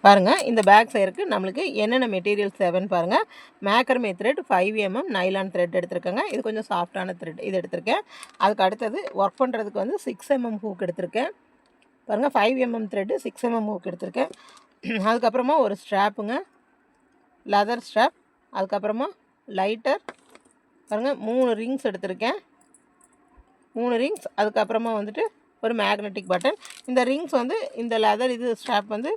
பாருங்கள், இந்த பேக் செய்யறதுக்கு நம்மளுக்கு என்னென்ன மெட்டீரியல்ஸ் தேவைன்னு பாருங்கள். மேக்கர்மே த்ரெட் 5 mm நைலான் த்ரெட் எடுத்திருக்கேங்க. இது கொஞ்சம் சாஃப்டான த்ரெட், இது எடுத்திருக்கேன். அதுக்கு அடுத்தது ஒர்க் பண்ணுறதுக்கு வந்து 6 mm ஹூக் எடுத்திருக்கேன். பாருங்கள், 5 mm த்ரெட்டு, 6 mm ஹூக் எடுத்திருக்கேன். அதுக்கப்புறமா ஒரு ஸ்ட்ராப்புங்க, லெதர் ஸ்ட்ராப். அதுக்கப்புறமா லைட்டர். பாருங்கள், 3 ரிங்ஸ் எடுத்திருக்கேன், 3 ரிங்ஸ். அதுக்கப்புறமா வந்துட்டு ஒரு மேக்னெட்டிக் பட்டன். இந்த ரிங்ஸ் வந்து இந்த லெதர் இது ஸ்ட்ராப் வந்து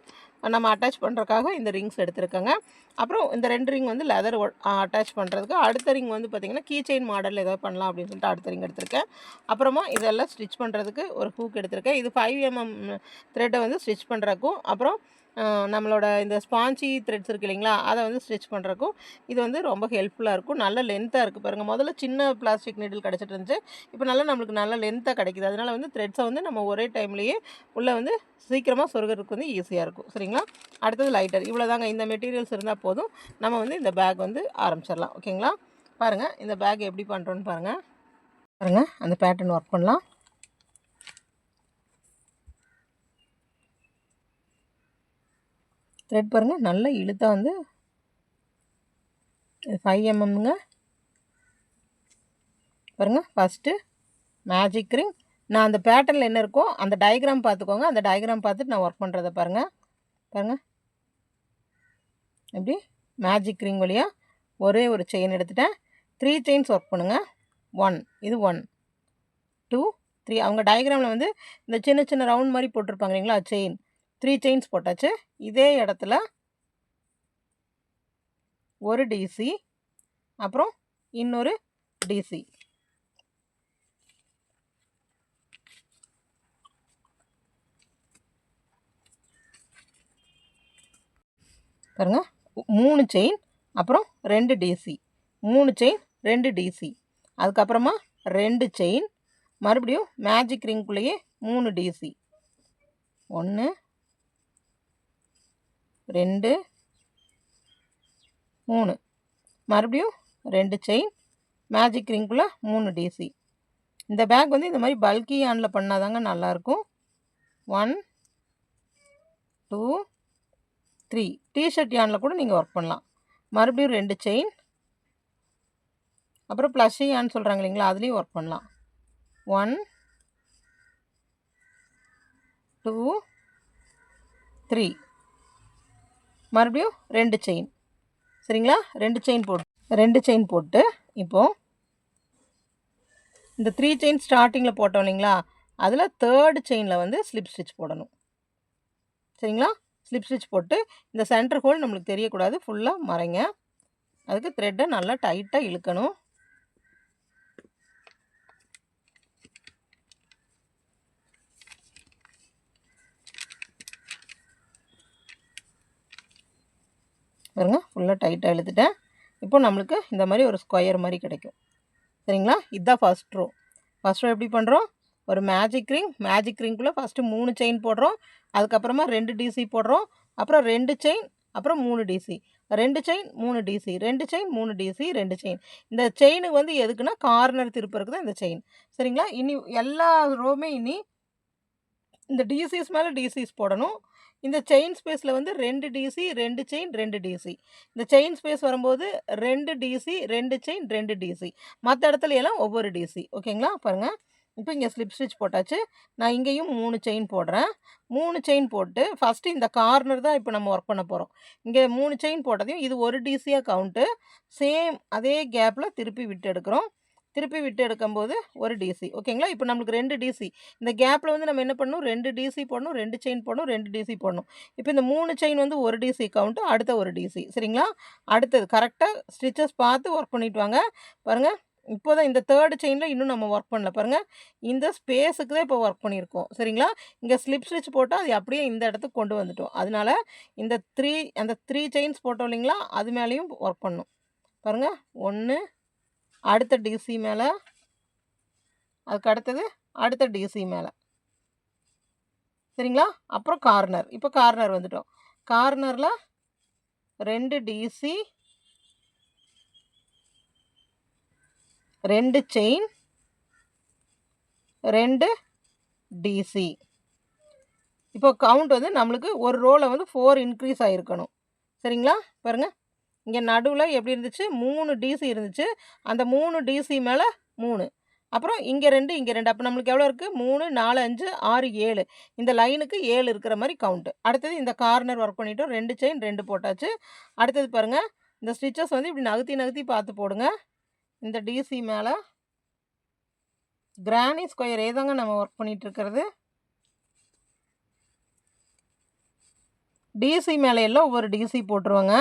நம்ம அட்டாச் பண்ணுறதுக்காக இந்த ரிங்ஸ் எடுத்திருக்கேங்க. அப்புறம் இந்த 2 ரிங் வந்து லெதர் அட்டாச் பண்ணுறதுக்கு. அடுத்த ரிங் வந்து பார்த்திங்கன்னா கீ செயின் மாடலில் ஏதாவது பண்ணலாம் அப்படின்னு சொல்லிட்டு அடுத்த ரிங் எடுத்திருக்கேன். அப்புறமா இதெல்லாம் ஸ்டிச் பண்ணுறதுக்கு ஒரு ஹூக் எடுத்திருக்கேன். இது 5 mm த்ரெட்டை வந்து ஸ்டிச் பண்ணுறதுக்கும், அப்புறம் நம்மளோட இந்த ஸ்பாஞ்சி த்ரெட்ஸ் இருக்குது இல்லைங்களா, அதை வந்து ஸ்டிச் பண்ணுறக்கும் இது வந்து ரொம்ப ஹெல்ப்ஃபுல்லாக இருக்கும். நல்ல லென்த்தாக இருக்குது பாருங்கள். முதல்ல சின்ன பிளாஸ்டிக் நீடில் கிடச்சிட்டு இருந்துச்சு, இப்போ நல்லா நம்மளுக்கு நல்ல லென்த்தாக கிடைக்குது. அதனால் வந்து த்ரெட்ஸை வந்து நம்ம ஒரே டைம்லேயே உள்ளே வந்து சீக்கிரமாக சொருகிறதுக்கு வந்து ஈஸியாக இருக்கும். சரிங்களா? அடுத்தது லைட்டர். இவ்வளோ தாங்க. இந்த மெட்டீரியல்ஸ் இருந்தால் போதும், நம்ம வந்து இந்த பேக் வந்து ஆரம்பிச்சிடலாம். ஓகேங்களா? பாருங்கள், இந்த பேக் எப்படி பண்ணுறோன்னு பாருங்கள். பாருங்கள், அந்த பேட்டர்ன் ஒர்க் பண்ணலாம். த்ரெட் பாருங்கள், நல்லா இழுத்தா வந்து 5 mmங்க. பாருங்கள், ஃபஸ்ட்டு மேஜிக் ரிங். நான் அந்த பேட்டர்னில் என்ன இருக்கோ அந்த டயக்ராம் பார்த்துக்கோங்க. அந்த டயக்ராம் பார்த்துட்டு நான் ஒர்க் பண்ணுறதை பாருங்கள். பாருங்கள், எப்படி மேஜிக் ரிங் வழியாக ஒரே ஒரு செயின் எடுத்துட்டேன். 3 செயின்ஸ் ஒர்க் பண்ணுங்கள். 1, இது 1, 2, 3. அவங்க டயக்ராமில் வந்து இந்த சின்ன சின்ன ரவுண்ட் மாதிரி போட்டிருப்பாங்க இல்லைங்களா, செயின். 3 செயின்ஸ் போட்டாச்சு. இதே இடத்துல ஒரு டிசி, அப்புறம் இன்னொரு டிசி. பாருங்கள், 3 செயின், அப்புறம் 2 டிசி, 3 செயின் 2 டிசி. அதுக்கப்புறமா 2 செயின், மறுபடியும் மேஜிக் ரிங்குள்ளேயே 3 டிசி. 1, 2, 3. மறுபடியும் 2 செயின், மேஜிக் ரிங்குள்ளே 3 டிசி. இந்த பேக் வந்து இந்த மாதிரி பல்கி ஹேண்டில் பண்ணாதாங்க நல்லாயிருக்கும். 1, 2, 3. டிஷர்ட் யானில் கூட நீங்கள் ஒர்க் பண்ணலாம். மறுபடியும் 2 செயின், அப்புறம் ப்ளஷி யான் சொல்கிறாங்க இல்லைங்களா, அதுலேயும் ஒர்க் பண்ணலாம். 1, 2, 3. மறுபடியும் 2 செயின். சரிங்களா? 2 செயின் போட்டு இப்போது இந்த 3 செயின் ஸ்டார்டிங்கில் போட்டோம் இல்லைங்களா, அதில் 3rd செயினில் வந்து ஸ்லிப் ஸ்டிச் போடணும். சரிங்களா? ஸ்லிப் ஸ்டிச் போட்டு இந்த சென்டர் ஹோல் நம்மளுக்கு தெரியக்கூடாது, ஃபுல்லாக மறைங்க. அதுக்கு த்ரெட்டை நல்லா டைட்டாக இழுக்கணும். பாருங்க, ஃபுல்லாக டைட்டாக இழுத்துட்டேன். இப்போ நம்மளுக்கு இந்த மாதிரி ஒரு ஸ்கொயர் மாதிரி கிடைக்கும். சரிங்களா? இதுதான் ஃபஸ்ட் ரோ. ஃபஸ்ட் ரோ எப்படி பண்ணுறோம்? ஒரு மேஜிக் ரிங்குள்ளே ஃபஸ்ட்டு 3 செயின் போடுறோம். அதுக்கப்புறமா 2 டிசி போடுறோம். அப்புறம் 2 செயின், அப்புறம் 3 DC. 2 chain 3 DC, 2 chain 3 DC, 2 chain. இந்த செயினுக்கு வந்து எதுக்குன்னா கார்னர் திருப்பறதுக்கு தான் இந்த செயின். சரிங்களா? இனி எல்லா ரோவுமே இனி இந்த டிசிஸ் மேலே டிசிஸ் போடணும். இந்த செயின் ஸ்பேஸில் வந்து 2 டிசி, 2 செயின், 2 டிசி. இந்த செயின் ஸ்பேஸ் வரும்போது 2 டிசி, 2 செயின், 2 டிசி. மற்ற இடத்துல எல்லாம் ஒவ்வொரு டிசி. ஓகேங்களா? பாருங்கள், இப்போ இங்கே ஸ்லிப் ஸ்டிச் போட்டாச்சு. நான் இங்கேயும் 3 செயின் போடுறேன். 3 செயின் போட்டு ஃபஸ்ட்டு இந்த கார்னர் தான் இப்போ நம்ம ஒர்க் பண்ண போகிறோம். இங்கே 3 செயின் போட்டதையும் இது ஒரு டிசியாக கவுண்ட்டு. சேம் அதே கேப்பில் திருப்பி விட்டு எடுக்கிறோம். திருப்பி விட்டு எடுக்கும்போது ஒரு டிசி. ஓகேங்களா? இப்போ நம்மளுக்கு 2 டிசி. இந்த கேப்பில் வந்து நம்ம என்ன பண்ணணும்? 2 டிசி போடணும், 2 செயின் போடணும், 2 டிசி போடணும். இப்போ இந்த 3 செயின் வந்து ஒரு டிசி கவுண்ட்டு, அடுத்த ஒரு டிசி. சரிங்களா? அடுத்தது கரெக்டாக ஸ்டிச்சஸ் பார்த்து ஒர்க் பண்ணிட்டு வாங்க. பாருங்கள், இப்போ தான் இந்த 3rd செயினில் இன்னும் நம்ம ஒர்க் பண்ணல. பாருங்கள், இந்த ஸ்பேஸுக்கு தான் இப்போ ஒர்க் பண்ணியிருக்கோம். சரிங்களா? இங்கே ஸ்லிப் ஸ்டிச் போட்டால் அது அப்படியே இந்த இடத்துக்கு கொண்டு வந்துட்டோம். அதனால இந்த அந்த 3 செயின்ஸ் போட்டோம் இல்லைங்களா, அது மேலேயும் ஒர்க் பண்ணணும். பாருங்கள், 1, அடுத்த டிசி மேலே, அதுக்கு அடுத்தது அடுத்த டிசி மேலே. சரிங்களா? அப்புறம் கார்னர். இப்போ கார்னர் வந்துட்டோம். கார்னரில் 2 டிசி, 2 செயின், 2 டிசி. இப்போ கவுண்ட் வந்து நம்மளுக்கு ஒரு ரோவில் வந்து 4 இன்க்ரீஸ் ஆகிருக்கணும். சரிங்களா? பாருங்கள், இங்கே நடுவில் எப்படி இருந்துச்சு, 3 டிசி இருந்துச்சு. அந்த 3 டிசி மேலே 3, அப்புறம் இங்கே 2 இங்கே 2. அப்போ நம்மளுக்கு எவ்வளோ இருக்குது? 3 4 5 6 7. இந்த லைனுக்கு 7 இருக்கிற மாதிரி கவுண்ட்டு. அடுத்தது இந்த கார்னர் ஒர்க் பண்ணிட்டோம். 2 செயின் 2 போட்டாச்சு. அடுத்தது பாருங்கள், இந்த ஸ்டிச்சஸ் வந்து இப்படி நகர்த்தி நகர்த்தி பார்த்து போடுங்க. இந்த டிசி மேலே கிரானி ஸ்கொயர் ஏதாங்க நம்ம ஒர்க் பண்ணிகிட்டு இருக்கிறது. டிசி மேலே எல்லாம் ஒவ்வொரு டிசி போட்டுருவாங்க.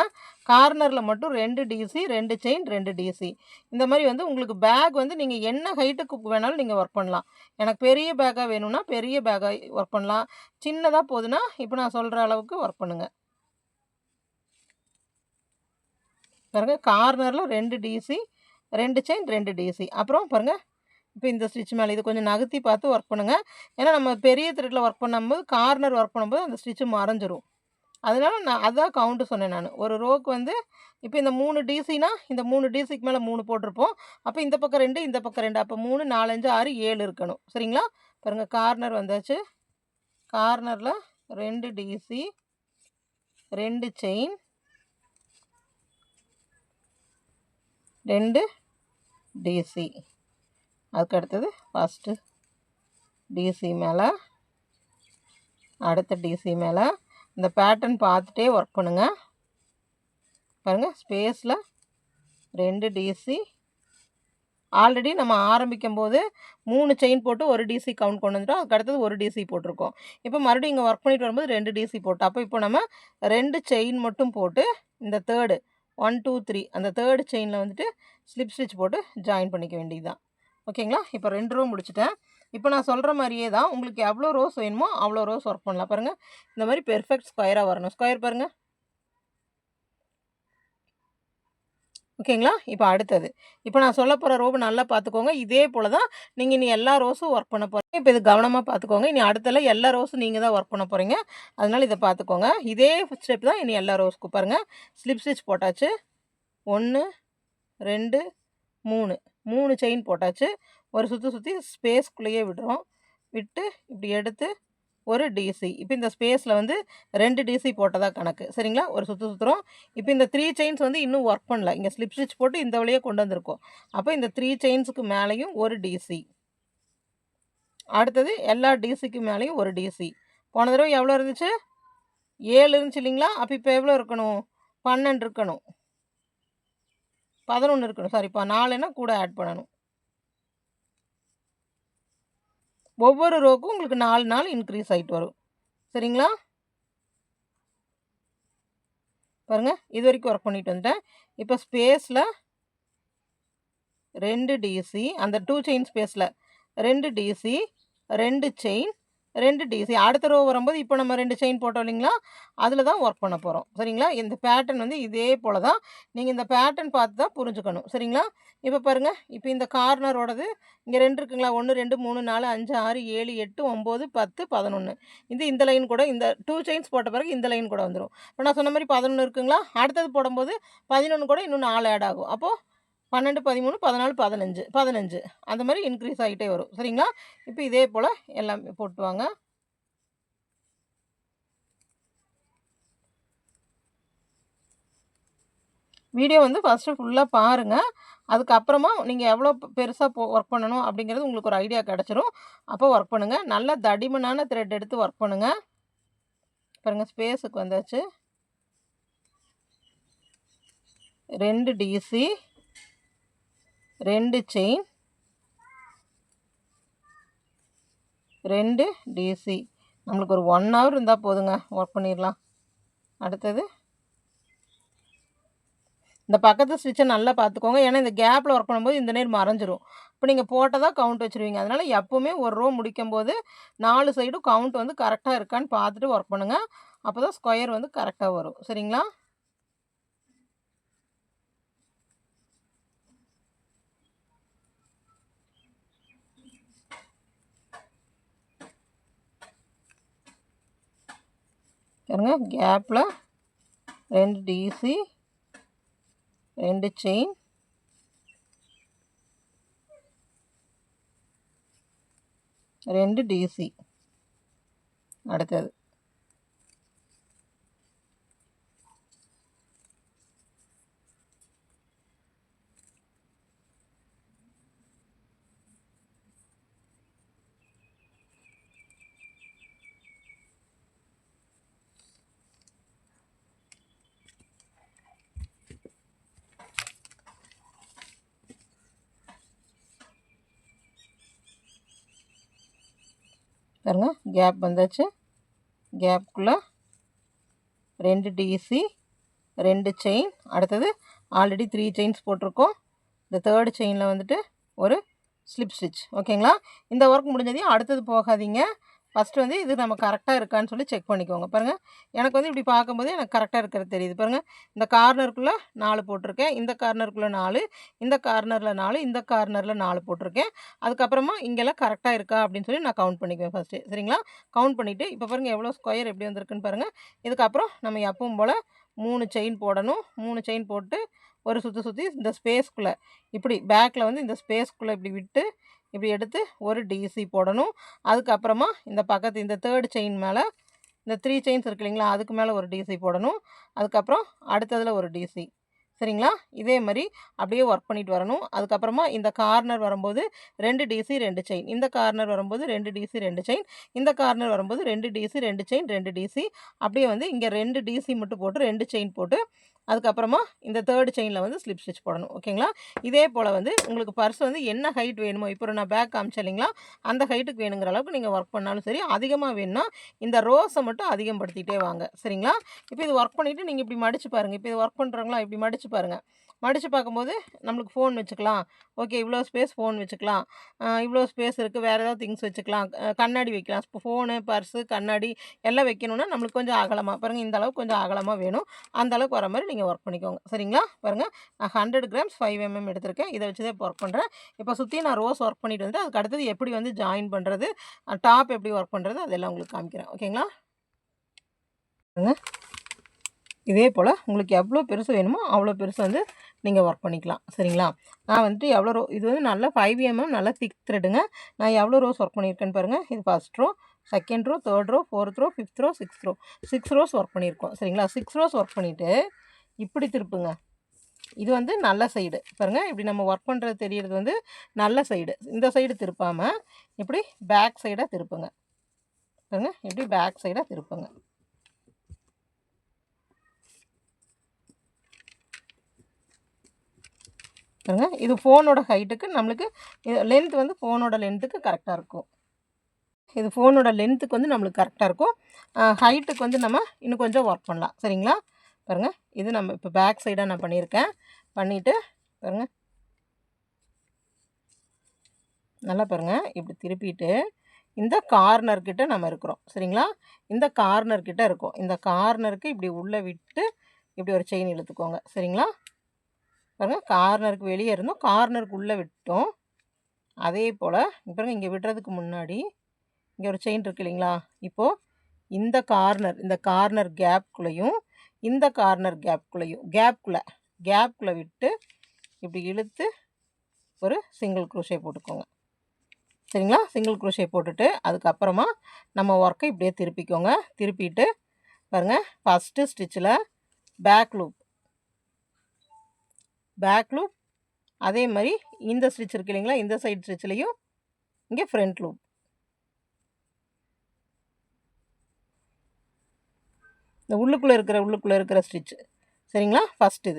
கார்னரில் மட்டும் 2 டிசி 2 செயின் 2 டிசி. இந்த மாதிரி வந்து உங்களுக்கு பேக் வந்து நீங்கள் என்ன ஹைட்டுக்கு வேணாலும் நீங்கள் ஒர்க் பண்ணலாம். எனக்கு பெரிய பேக்காக வேணும்னா பெரிய பேக்காக ஒர்க் பண்ணலாம். சின்னதாக போகுதுன்னா இப்போ நான் சொல்கிற அளவுக்கு ஒர்க் பண்ணுங்கள். பாருங்கள், கார்னரில் 2 டிசி 2 செயின் 2 டிசி. அப்புறம் பாருங்கள், இப்போ இந்த ஸ்டிச் மேலே இது கொஞ்சம் நகர்த்தி பார்த்து ஒர்க் பண்ணுங்கள். ஏன்னா நம்ம பெரிய த்ரெட்டில் ஒர்க் பண்ணும்போது கார்னர் ஒர்க் பண்ணும்போது அந்த ஸ்டிச்சு மறைஞ்சிரும். அதனால நான் அதான் கவுண்ட்டு சொன்னேன் நான். ஒரு ரோக்கு வந்து இப்போ இந்த 3 டிசினா இந்த 3 டிசிக்கு மேலே 3 போட்டிருப்போம். அப்போ இந்த பக்கம் 2 இந்த பக்கம் 2. அப்போ 3 4 5 6 7 இருக்கணும். சரிங்களா? பாருங்கள், கார்னர் வந்தாச்சு. கார்னரில் 2 டிசி 2 செயின் 2 டிசி. அதுக்கு அடுத்தது ஃபஸ்ட்டு டிசி மேலே, அடுத்த டிசி மேலே இந்த பேட்டர்ன் பார்த்துட்டே ஒர்க் பண்ணுங்கள். பாருங்கள், ஸ்பேஸில் 2 டிசி. ஆல்ரெடி நம்ம ஆரம்பிக்கும் போது 3 செயின் போட்டு 1 டிசி கவுண்ட் கொண்டு வந்துட்டோம். அதுக்கு அடுத்தது 1 டிசி போட்டிருக்கோம். இப்போ மறுபடியும் இங்கே ஒர்க் பண்ணிட்டு வரும்போது 2 டிசி போட்டோம். அப்போ இப்போ நம்ம 2 செயின் மட்டும் போட்டு இந்த தேர்டு 1 2 3 அந்த தேர்டு செயினில் வந்துட்டு ஸ்லிப் ஸ்டிச் போட்டு ஜாயின் பண்ணிக்க வேண்டியது தான். ஓகேங்களா? இப்போ 2 ரோ முடிச்சிட்டேன். இப்போ நான் சொல்கிற மாதிரியே தான் உங்களுக்கு எவ்வளோ ரோஸ் வேணுமோ அவ்வளோ ரோஸ் ஒர்க் பண்ணலாம். பாருங்கள், இந்த மாதிரி பெர்ஃபெக்ட் ஸ்கொயராக வரணும். ஸ்கொயர் பாருங்கள். ஓகேங்களா? இப்போ அடுத்தது, இப்போ நான் சொல்ல போகிற ரோவை நல்லா பார்த்துக்கோங்க. இதே போல் தான் நீங்கள் இனி எல்லா ரோஸும் ஒர்க் பண்ண போகிறீங்க. இப்போ இது கவனமாக பார்த்துக்கோங்க. இனி அடுத்தல எல்லா ரோஸும் நீங்கள் தான் ஒர்க் பண்ண போகிறீங்க. அதனால் இதை பார்த்துக்கோங்க. இதே ஸ்டெப் தான் இனி எல்லா ரோஸுக்கும். பாருங்கள், ஸ்லிப் ஸ்டிச் போட்டாச்சு. 1 2 3 3 செயின் போட்டாச்சு. ஒரு சுற்றி ஸ்பேஸ்க்குள்ளேயே விடுறோம். விட்டு இப்படி எடுத்து ஒரு டிசி. இப்போ இந்த ஸ்பேஸில் வந்து 2 டிசி போட்டதா கணக்கு. சரிங்களா? ஒரு சுற்றுறோம். இப்போ இந்த 3 செயின்ஸ் வந்து இன்னும் ஒர்க் பண்ணல. இங்கே ஸ்லிப் ஸ்டிச் போட்டு இந்த வழியே கொண்டு வந்திருக்கோம். அப்போ இந்த 3 செயின்ஸுக்கு மேலேயும் ஒரு டிசி. அடுத்தது எல்லா டிசிக்கு மேலேயும் ஒரு டிசி. போன தடவை எவ்வளோ இருந்துச்சு? 7 இருந்துச்சு இல்லைங்களா? அப்போ இப்போ எவ்வளோ இருக்கணும்? 12 இருக்கணும். 11 இருக்கணும். சாரி, இப்போ 4ன்னா கூட ஆட் பண்ணணும். ஒவ்வொரு ரோக்கும் உங்களுக்கு 4 4 இன்க்ரீஸ் ஆகிட்டு வரும். சரிங்களா? பாருங்கள், இது வரைக்கும் ஒர்க் பண்ணிட்டு வந்துட்டேன். இப்போ ஸ்பேஸில் 2 டிசி, அந்த 2 செயின் ஸ்பேஸில் 2 டிசி 2 செயின் 2 டிசி. அடுத்த ரோ வரும்போது இப்போ நம்ம 2 செயின் போட்டோம் இல்லைங்களா? அதில் தான் ஒர்க் பண்ண போகிறோம். சரிங்களா? இந்த பேட்டர்ன் வந்து இதே போல் தான். நீங்கள் இந்த பேட்டர்ன் பார்த்து தான் புரிஞ்சுக்கணும். சரிங்களா? இப்போ பாருங்கள், இப்போ இந்த கார்னரோடது இங்கே 2 இருக்குங்களா? 1 2 3 4 5 6 7 8 9 10 11. இந்த லைன் கூட இந்த 2 செயின்ஸ் போட்ட பிறகு இந்த லைன் கூட வந்துடும். இப்போ நான் சொன்ன மாதிரி 11 இருக்குங்களா? அடுத்தது போடும்போது 11 கூட இன்னும் 4 ஆட் ஆகும். அப்போது 12 13 14 15 15 அந்த மாதிரி இன்க்ரீஸ் ஆகிட்டே வரும். சரிங்களா? இப்போ இதே போல் எல்லாமே போட்டுவாங்க. வீடியோ வந்து ஃபஸ்ட்டு ஃபுல்லாக பாருங்கள். அதுக்கப்புறமா நீங்கள் எவ்வளோ பெருசாக ஒர்க் பண்ணணும் அப்படிங்கிறது உங்களுக்கு ஒரு ஐடியா கிடச்சிரும். அப்போ ஒர்க் பண்ணுங்கள். நல்ல தடிமனான த்ரெட் எடுத்து ஒர்க் பண்ணுங்கள். பாருங்கள், ஸ்பேஸுக்கு வந்தாச்சு. 2 டிசி 2 செயின் 2 டிசி. நம்மளுக்கு ஒரு 1 ஹவர் இருந்தால் போதுங்க, ஒர்க் பண்ணிடலாம். அடுத்தது இந்த பக்கத்து ஸ்டிச்சை நல்லா பார்த்துக்கோங்க. ஏன்னா இந்த கேப்பில் ஒர்க் பண்ணும்போது இந்த நேர் மறைஞ்சிரும். இப்போ நீங்கள் போட்டதாக கவுண்ட் வச்சுருவீங்க. அதனால் எப்போவுமே ஒரு ரோ முடிக்கும்போது 4 சைடும் கவுண்ட் வந்து கரெக்டாக இருக்கான்னு பார்த்துட்டு ஒர்க் பண்ணுங்கள். அப்போ தான் ஸ்கொயர் வந்து கரெக்டாக வரும். சரிங்களா? பாருங்க, கேப்பில் 2 டிசி 2 செயின் 2 டிசி. அடுத்தது பாருங்கள் கேப் வந்தாச்சு. கேப்புக்குள்ளே 2 டிசி, 2 செயின். அடுத்தது ஆல்ரெடி 3 செயின்ஸ் போட்டிருக்கோம். இந்த தேர்ட் செயினில் வந்துட்டு ஒரு ஸ்லிப் ஸ்டிச். ஓகேங்களா? இந்த ஒர்க் முடிஞ்சதையும் அடுத்தது போகாதீங்க. ஃபஸ்ட்டு வந்து இது நம்ம கரெக்டாக இருக்கான்னு சொல்லி செக் பண்ணிக்கோங்க. பாருங்கள் எனக்கு வந்து இப்படி பார்க்கும்போது எனக்கு கரெக்டாக இருக்கிறது தெரியுது. பாருங்கள் இந்த கார்னருக்குள்ளே 4 போட்டிருக்கேன், இந்த கார்னருக்குள்ளே 4, இந்த கார்னரில் 4, இந்த கார்னரில் 4 போட்டிருக்கேன். அதுக்கப்புறமா இங்கெல்லாம் கரெக்டாக இருக்கா அப்படின்னு சொல்லி நான் கவுண்ட் பண்ணிக்குவேன் ஃபஸ்ட்டு. சரிங்களா? கவுண்ட் பண்ணிவிட்டு இப்போ பாருங்கள் எவ்வளோ ஸ்கொயர் எப்படி வந்திருக்குன்னு பாருங்கள். இதுக்கப்புறம் நம்ம எப்பவும் போல் 3 செயின் போடணும். 3 செயின் போட்டு ஒரு சுற்றி இந்த ஸ்பேஸ்க்குள்ளே இப்படி பேக்கில் வந்து இந்த ஸ்பேஸ்க்குள்ளே இப்படி விட்டு இப்படி எடுத்து ஒரு டிசி போடணும். அதுக்கப்புறமா இந்த பக்கத்து இந்த தேர்ட் செயின் மேலே இந்த 3 செயின்ஸ் இருக்கு இல்லைங்களா, அதுக்கு மேலே ஒரு டிசி போடணும். அதுக்கப்புறம் அடுத்ததில் ஒரு டிசி. சரிங்களா? இதே மாதிரி அப்படியே ஒர்க் பண்ணிட்டு வரணும். அதுக்கப்புறமா இந்த கார்னர் வரும்போது 2 டிசி 2 செயின், இந்த கார்னர் வரும்போது 2 டிசி 2 செயின், இந்த கார்னர் வரும்போது 2 டிசி 2 செயின் 2 டிசி. அப்படியே வந்து இங்கே 2 டிசி மட்டும் போட்டு 2 செயின் போட்டு அதுக்கப்புறமா இந்த தேர்ட் செயினில் வந்து ஸ்லிப் ஸ்டிச் போடணும். ஓகேங்களா? இதே போல் வந்து உங்களுக்கு பர்ஸ் வந்து என்ன ஹைட் வேணுமோ, இப்போ நான் பேக் காமிச்சேன் இல்லைங்களா, அந்த ஹைட்டுக்கு வேணுங்கிற அளவுக்கு நீங்கள் ஒர்க் பண்ணாலும் சரி. அதிகமாக வேணும்னா இந்த ரோஸை மட்டும் அதிகப்படுத்திகிட்டே வாங்க. சரிங்களா? இப்போ இது ஒர்க் பண்ணிவிட்டு நீங்கள் இப்படி மடித்து பாருங்கள். இப்போ இது ஒர்க் பண்ணுறவங்களா இப்படி மடித்து பாருங்கள். மடித்து பார்க்கும்போது நம்மளுக்கு ஃபோன் வச்சுக்கலாம். ஓகே, இவ்வளோ ஸ்பேஸ் ஃபோன் வச்சுக்கலாம், இவ்வளோ ஸ்பேஸ் இருக்குது, வேறு ஏதாவது திங்ஸ் வச்சுக்கலாம், கண்ணாடி வைக்கலாம். இப்போ ஃபோனு, பர்ஸு, கண்ணாடி எல்லாம் வைக்கணுன்னா நம்மளுக்கு கொஞ்சம் அகலமாக பாருங்கள். இந்த அளவுக்கு கொஞ்சம் அகலமாக வேணும். அந்த அளவுக்கு வர மாதிரி நீங்கள் ஒர்க் பண்ணிக்கோங்க. சரிங்களா? பாருங்கள் நான் 100 கிராம்ஸ் 5 mm எடுத்திருக்கேன். இதை வச்சு தான் இப்போ ஒர்க் பண்ணுறேன். இப்போ சுற்றி நான் ரோஸ் ஒர்க் பண்ணிட்டு வந்துட்டு அதுக்கு அடுத்தது எப்படி வந்து ஜாயின் பண்ணுறது, டாப் எப்படி ஒர்க் பண்ணுறது அதெல்லாம் உங்களுக்கு காமிக்கிறேன். ஓகேங்களா? இதே போல் உங்களுக்கு எவ்வளோ பெருசு வேணுமோ அவ்வளோ பெருசு வந்து நீங்கள் ஒர்க் பண்ணிக்கலாம். சரிங்களா? நான் வந்துட்டு எவ்வளோ இது வந்து நல்லா 5 mm நல்லா திக் த்ரெட்டுங்க. நான் எவ்வளோ ரோஸ் ஒர்க் பண்ணியிருக்கேன்னு பாருங்கள். இது first row, second row, third row, fourth row, fifth row, sixth row, 6 rows work பண்ணியிருக்கோம். சரிங்களா? 6 ரோஸ் ஒர்க் பண்ணிவிட்டு இப்படி திருப்புங்க. இது வந்து நல்ல சைடு பாருங்கள். இப்படி நம்ம ஒர்க் பண்ணுறது தெரியறது வந்து நல்ல சைடு. இந்த சைடு திருப்பாமல் இப்படி பேக் சைடாக திருப்புங்க. பாருங்கள் இப்படி பேக் சைடாக திருப்புங்க. பாருங்க இது ஃபோனோட ஹைட்டுக்கு நம்மளுக்கு லென்த் வந்து ஃபோனோட லென்த்துக்கு கரெக்டாக இருக்கும். இது ஃபோனோட லென்த்துக்கு வந்து நம்மளுக்கு கரெக்டாக இருக்கும். ஹைட்டுக்கு வந்து நம்ம இன்னும் கொஞ்சம் ஒர்க் பண்ணலாம். சரிங்களா? பாருங்கள் இது நம்ம இப்போ பேக் சைடாக நான் பண்ணியிருக்கேன். பண்ணிவிட்டு பாருங்கள் நல்லா பாருங்கள் இப்படி திருப்பிட்டு இந்த கார்னர்கிட்ட நம்ம இருக்கிறோம். சரிங்களா? இந்த கார்னர்கிட்ட இருக்கும். இந்த கார்னருக்கு இப்படி உள்ளே விட்டு இப்படி ஒரு செயின் இழுத்துக்கோங்க. சரிங்களா? பாருங்கள் கார்னருக்கு வெளியே இருந்தோம், கார்னருக்கு உள்ளே விட்டோம். அதே போல் பாருங்கள் இங்கே விடுறதுக்கு முன்னாடி இங்கே ஒரு செயின் இருக்குது இல்லைங்களா, இப்போது இந்த கார்னர் கேப்புக்குள்ளேயும் இந்த கார்னர் கேப்புக்குள்ளே விட்டு இப்படி இழுத்து ஒரு சிங்கிள் குரோஷே போட்டுக்கோங்க. சரிங்களா? சிங்கிள் குரோஷே போட்டுட்டு அதுக்கப்புறமா நம்ம ஒர்க்கை இப்படியே திருப்பிக்கோங்க. திருப்பிட்டு பாருங்கள் ஃபஸ்ட்டு ஸ்டிச்சில் பேக் லூப், அதே மாதிரி இந்த ஸ்டிச் இருக்குது இல்லைங்களா, இந்த சைடு ஸ்டிச்லேயும் இங்கே ஃப்ரண்ட் லூப். இந்த உள்ளுக்குள்ளே இருக்கிற ஸ்டிச்சு. சரிங்களா? ஃபஸ்ட்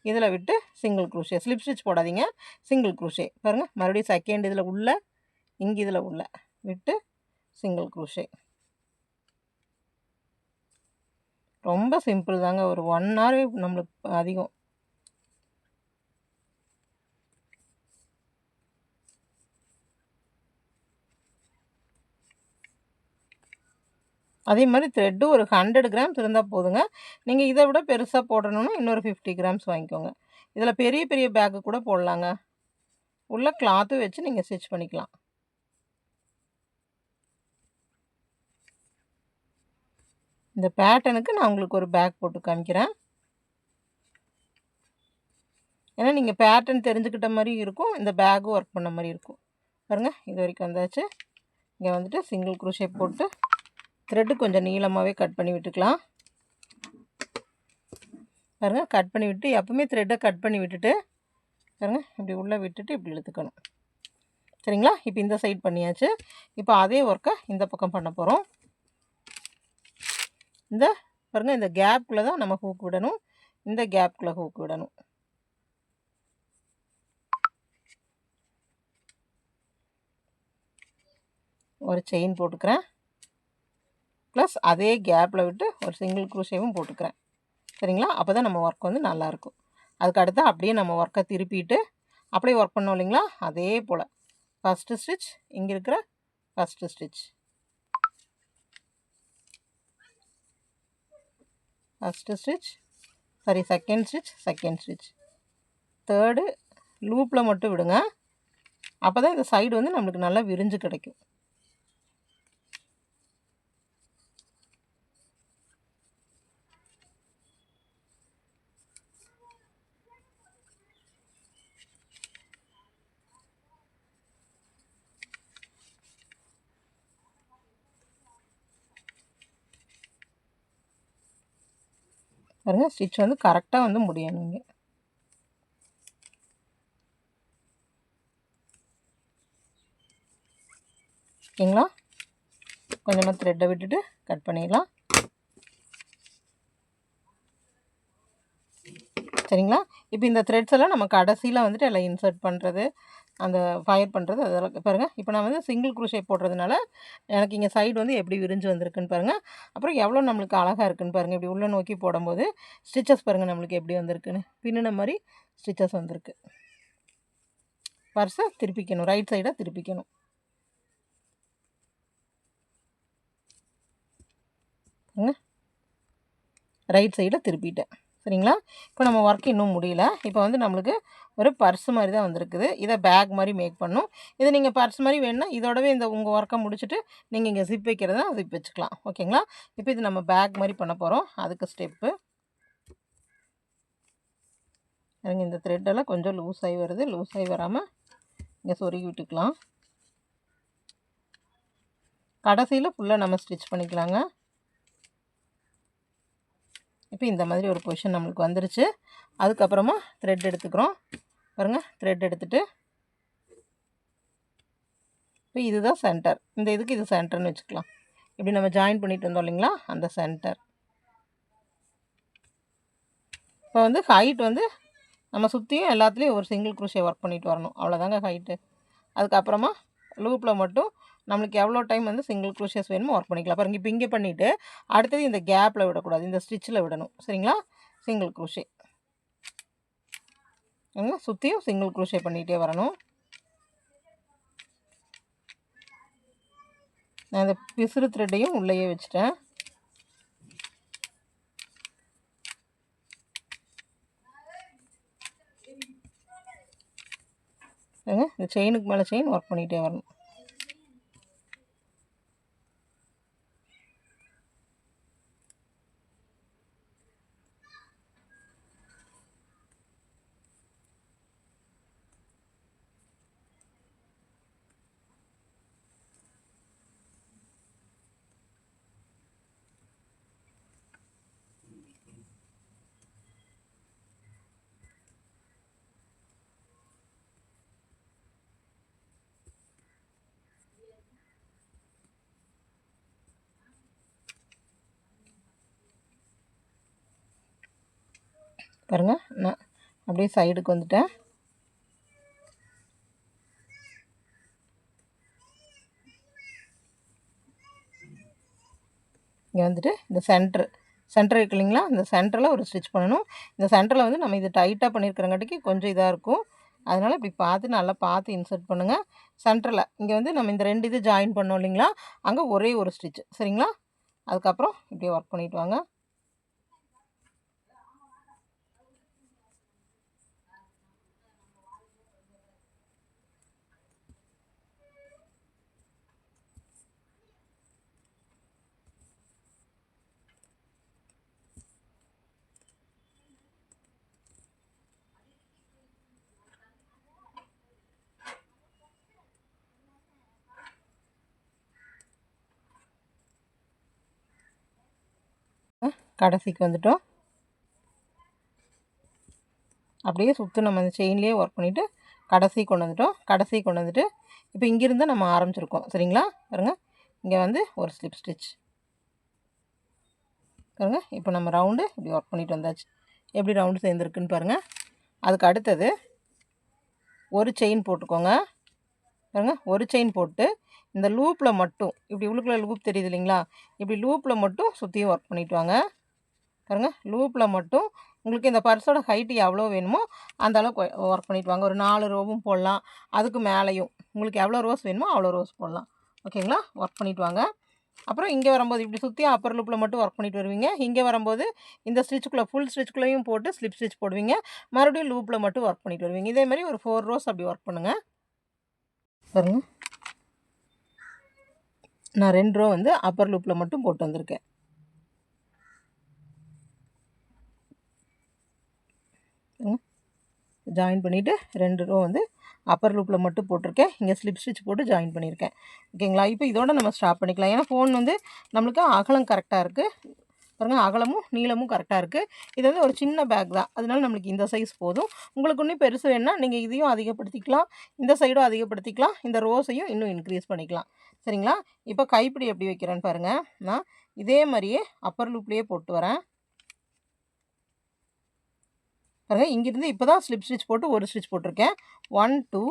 இதில் விட்டு சிங்கிள் குரோஷே, ஸ்லிப் ஸ்டிச் போடாதீங்க, சிங்கிள் குரோஷே. பாருங்கள் மறுபடியும் செகண்ட் இதில் உள்ள இங்கே இதில் உள்ள விட்டு சிங்கிள் குரோஷே. ரொம்ப சிம்பிள் தாங்க. ஒரு 1 hour நம்மளுக்கு அதிகம். அதே மாதிரி த்ரெட்டு ஒரு 100 கிராம்ஸ் இருந்தால் போதுங்க. நீங்கள் இதை விட பெருசாக போடணும்னா இன்னொரு 50 கிராம்ஸ் வாங்கிக்கோங்க. இதில் பெரிய பெரிய பேக்கு கூட போடலாங்க. உள்ள கிளாத்து வச்சு நீங்கள் ஸ்டிச் பண்ணிக்கலாம். இந்த பேட்டர்னுக்கு நான் உங்களுக்கு ஒரு பேக் போட்டு காமிக்கிறேன். ஏன்னா நீங்கள் பேட்டர்ன் தெரிஞ்சுக்கிட்ட மாதிரி இருக்கும், இந்த பேக்கும் ஒர்க் பண்ண மாதிரி இருக்கும். பாருங்கள் இது வரைக்கும் வந்தாச்சு. இங்கே வந்துட்டு சிங்கிள் குரோஷே போட்டு த்ரெட்டு கொஞ்சம் நீளமாகவே கட் பண்ணி விட்டுக்கலாம். பாருங்கள் கட் பண்ணி விட்டு எப்பவுமே த்ரெட்டை கட் பண்ணி விட்டுட்டு பாருங்கள் இப்படி உள்ளே விட்டுட்டு இப்படி இழுத்துக்கணும். சரிங்களா? இப்போ இந்த சைடு பண்ணியாச்சு. இப்போ அதே ஒர்க்கை இந்த பக்கம் பண்ண போகிறோம். இந்த பாருங்கள் இந்த கேப்புக்குள்ளே தான் நம்ம ஹூக் விடணும், இந்த கேப்புக்குள்ளே ஹூக் விடணும். ஒரு செயின் போட்டுக்கிறேன். ப்ளஸ் அதே கேப்பில் விட்டு ஒரு சிங்கிள் க்ரூஷேவும் போட்டுக்கிறேன். சரிங்களா? அப்போ தான் நம்ம ஒர்க் வந்து நல்லாயிருக்கும். அதுக்கு அடுத்து அப்படியே நம்ம ஒர்க்கை திருப்பிட்டு அப்படியே ஒர்க் பண்ணோம் இல்லைங்களா? அதே போல் ஃபஸ்ட்டு ஸ்டிச், இங்கே இருக்கிற first stitch, first stitch, sorry second stitch, second stitch, third லூப்பில் மட்டும் விடுங்க. அப்போ தான் இந்த சைடு வந்து நம்மளுக்கு நல்லா விரிஞ்சு கிடைக்கும். பாருங்கள், ஸ்டிச் வந்து கரெக்டாக வந்து முடியணும் இங்கே. ஓகேங்களா? கொஞ்சமாக த்ரெட்டை விட்டுட்டு கட் பண்ணிடலாம். சரிங்களா? இப்போ இந்த த்ரெட்ஸ் எல்லாம் நம்ம கடைசியில் வந்துட்டு எல்லாம் இன்சர்ட் பண்ணுறது, அந்த ஃபயர் பண்ணுறது அதெல்லாம் பாருங்கள். இப்போ நான் வந்து சிங்கிள் க்ரூஷே போடுறதுனால எனக்கு இங்கே சைடு வந்து எப்படி விரிஞ்சு வந்திருக்குன்னு பாருங்கள். அப்புறம் எவ்வளோ நம்மளுக்கு அழகாக இருக்குன்னு பாருங்கள். இப்படி உள்ளே நோக்கி போடும்போது ஸ்டிச்சஸ் பாருங்கள் நம்மளுக்கு எப்படி வந்திருக்குன்னு. பின்னின மாதிரி ஸ்டிச்சஸ் வந்திருக்கு. பர்ஸை திருப்பிக்கணும், ரைட் சைடாக திருப்பிக்கணும். ரைட் சைடில் திருப்பிட்டேன். சரிங்களா? இப்போ நம்ம ஒர்க் இன்னும் முடியல. இப்போ வந்து நம்மளுக்கு ஒரு பர்ஸ் மாதிரி தான் வந்திருக்குது. இதை பேக் மாதிரி மேக் பண்ணணும். இதை நீங்கள் பர்ஸ் மாதிரி வேணுன்னா இதோடவே இந்த உங்கள் ஒர்க்கை முடிச்சுட்டு நீங்கள் இங்கே ஜிப் வைக்கிறதா ஜிப் வச்சுக்கலாம். ஓகேங்களா? இப்போ இது நம்ம பேக் மாதிரி பண்ண போகிறோம். அதுக்கு ஸ்டெப்பு எனக்கு இந்த த்ரெட்டெல்லாம் கொஞ்சம் லூஸ் ஆகி வருது. லூஸ் ஆகி வராமல் இங்கே சொருகி விட்டுக்கலாம். கடைசியில் ஃபுல்லாக நம்ம ஸ்டிச் பண்ணிக்கலாங்க. இப்போ இந்த மாதிரி ஒரு பொசிஷன் நம்மளுக்கு வந்துருச்சு. அதுக்கப்புறமா த்ரெட் எடுத்துக்கிறோம். பாருங்கள், த்ரெட் எடுத்துகிட்டு இப்போ இதுதான் சென்டர். இந்த இதுக்கு இது சென்டர்னு வச்சுக்கலாம். இப்படி நம்ம ஜாயின் பண்ணிட்டு வந்தோம் இல்லைங்களா, அந்த சென்டர். இப்போ வந்து ஹைட் வந்து நம்ம சுற்றியும் எல்லாத்துலேயும் ஒரு சிங்கிள் க்ரூஷே ஒர்க் பண்ணிட்டு வரணும். அவ்வளோதாங்க ஹைட்டு. அதுக்கப்புறமா லூப்பில் மட்டும் நம்மளுக்கு எவ்வளோ டைம் வந்து சிங்கிள் க்ரூஷேஸ் வேணுமோ ஒர்க் பண்ணிக்கலாம். பாருங்கள், இப்போ இங்கே பண்ணிவிட்டு அடுத்தது இந்த கேப்பில் விடக்கூடாது, இந்த ஸ்டிச்சில் விடணும். சரிங்களா? சிங்கிள் க்ரூஷே சுற்றியும் சிங்கிள் க்ரூஷே பண்ணிகிட்டே வரணும். நான் இந்த பிசுறு த்ரெட்டையும் உள்ளேயே வச்சுட்டேன். இந்த செயினுக்கு மேலே செயின் ஒர்க் பண்ணிகிட்டே வரணும். பாருங்கள், நான் அப்படியே சைடுக்கு வந்துட்டேன். இங்கே வந்துட்டு இந்த சென்டர் இருக்கு இல்லைங்களா, இந்த சென்டரில் ஒரு ஸ்டிச் பண்ணணும். இந்த சென்டரில் வந்து நம்ம இது டைட்டாக பண்ணியிருக்கிறங்காட்டிக்கு கொஞ்சம் இதாக இருக்கும். அதனால் இப்படி பார்த்து நல்லா பார்த்து இன்சர்ட் பண்ணுங்கள். சென்டரில் இங்கே வந்து நம்ம இந்த 2 இது ஜாயின் பண்ணோம் இல்லைங்களா, அங்கே ஒரே ஒரு ஸ்டிச். சரிங்களா? அதுக்கப்புறம் இப்படியே ஒர்க் பண்ணிவிட்டு வாங்க. கடைசிக்கு வந்துட்டோம். அப்படியே சுற்றி நம்ம அந்த செயின்லேயே ஒர்க் பண்ணிவிட்டு கடைசி கொண்டு வந்துட்டோம். கடைசி கொண்டு வந்துட்டு இப்போ இங்கேருந்து நம்ம ஆரம்பிச்சிருக்கோம். சரிங்களா? பாருங்கள், இங்கே வந்து ஒரு ஸ்லிப் ஸ்டிச். பாருங்கள், இப்போ நம்ம ரவுண்டு இப்படி ஒர்க் பண்ணிட்டு வந்தாச்சு. எப்படி ரவுண்டு சேர்ந்துருக்குன்னு பாருங்கள். அதுக்கு அடுத்தது ஒரு செயின் போட்டுக்கோங்க. பாருங்கள், ஒரு செயின் போட்டு இந்த லூப்பில் மட்டும் இப்படி உள்ளுக்குள்ள லூப் தெரியுது இல்லைங்களா, இப்படி லூப்பில் மட்டும் சுற்றியும் ஒர்க் பண்ணிட்டு வாங்க. பாருங்கள், லூப்பில் மட்டும் உங்களுக்கு இந்த பர்ஸோட ஹைட்டு எவ்வளோ வேணுமோ அந்த அளவுக்கு ஒர்க் பண்ணிட்டு வாங்க. ஒரு 4 ரோவும் போடலாம், அதுக்கு மேலேயும் உங்களுக்கு எவ்வளோ ரோஸ் வேணுமோ அவ்வளோ ரோஸ் போடலாம். ஓகேங்களா, ஒர்க் பண்ணிட்டு வாங்க. அப்புறம் இங்கே வரும்போது இப்படி சுற்றி அப்பர் லூப்பில் மட்டும் ஒர்க் பண்ணிட்டு வருவீங்க. இங்கே வரும்போது இந்த ஸ்டிச்சுக்குள்ளே ஃபுல் ஸ்டிச்சுக்குள்ளேயும் போட்டு ஸ்லிப் ஸ்டிச் போடுவீங்க. மறுபடியும் லூப்பில் மட்டும் ஒர்க் பண்ணிட்டு வருவீங்க. இதே மாதிரி ஒரு 4 ரோஸ் அப்படி ஒர்க் பண்ணுங்கள். பாருங்க, நான் 2 ரோ வந்து அப்பர் லூப்பில் மட்டும் போட்டு வந்திருக்கேன். ஜாயின் பண்ணிவிட்டு 2 ரோ வந்து அப்பர் லூப்பில் மட்டும் போட்டிருக்கேன். இங்கே ஸ்லிப் ஸ்டிச் போட்டு ஜாயின் பண்ணியிருக்கேன். ஓகேங்களா, இப்போ இதோட நம்ம ஸ்டாப் பண்ணிக்கலாம். ஏன்னா ஃபோன் வந்து நம்மளுக்கு அகலம் கரெக்டாக இருக்குது. பாருங்கள், அகலமும் நீளமும் கரெக்டாக இருக்குது. இது வந்து ஒரு சின்ன பேக் தான், அதனால நம்மளுக்கு இந்த சைஸ் போதும். உங்களுக்கு இன்னும் பெருசு வேணுன்னா நீங்கள் இதையும் அதிகப்படுத்திக்கலாம், இந்த சைடும் அதிகப்படுத்திக்கலாம், இந்த ரோஸையும் இன்னும் இன்க்ரீஸ் பண்ணிக்கலாம். சரிங்களா, இப்போ கைப்பிடி எப்படி வைக்கிறேன்னு பாருங்கள். நான் இதே மாதிரியே அப்பர் லூப்லேயே போட்டு வரேன். பாருங்கள், இங்கிருந்து இப்போ தான் ஸ்லிப் ஸ்டிச் போட்டு ஒரு ஸ்டிச் போட்டிருக்கேன். 1 2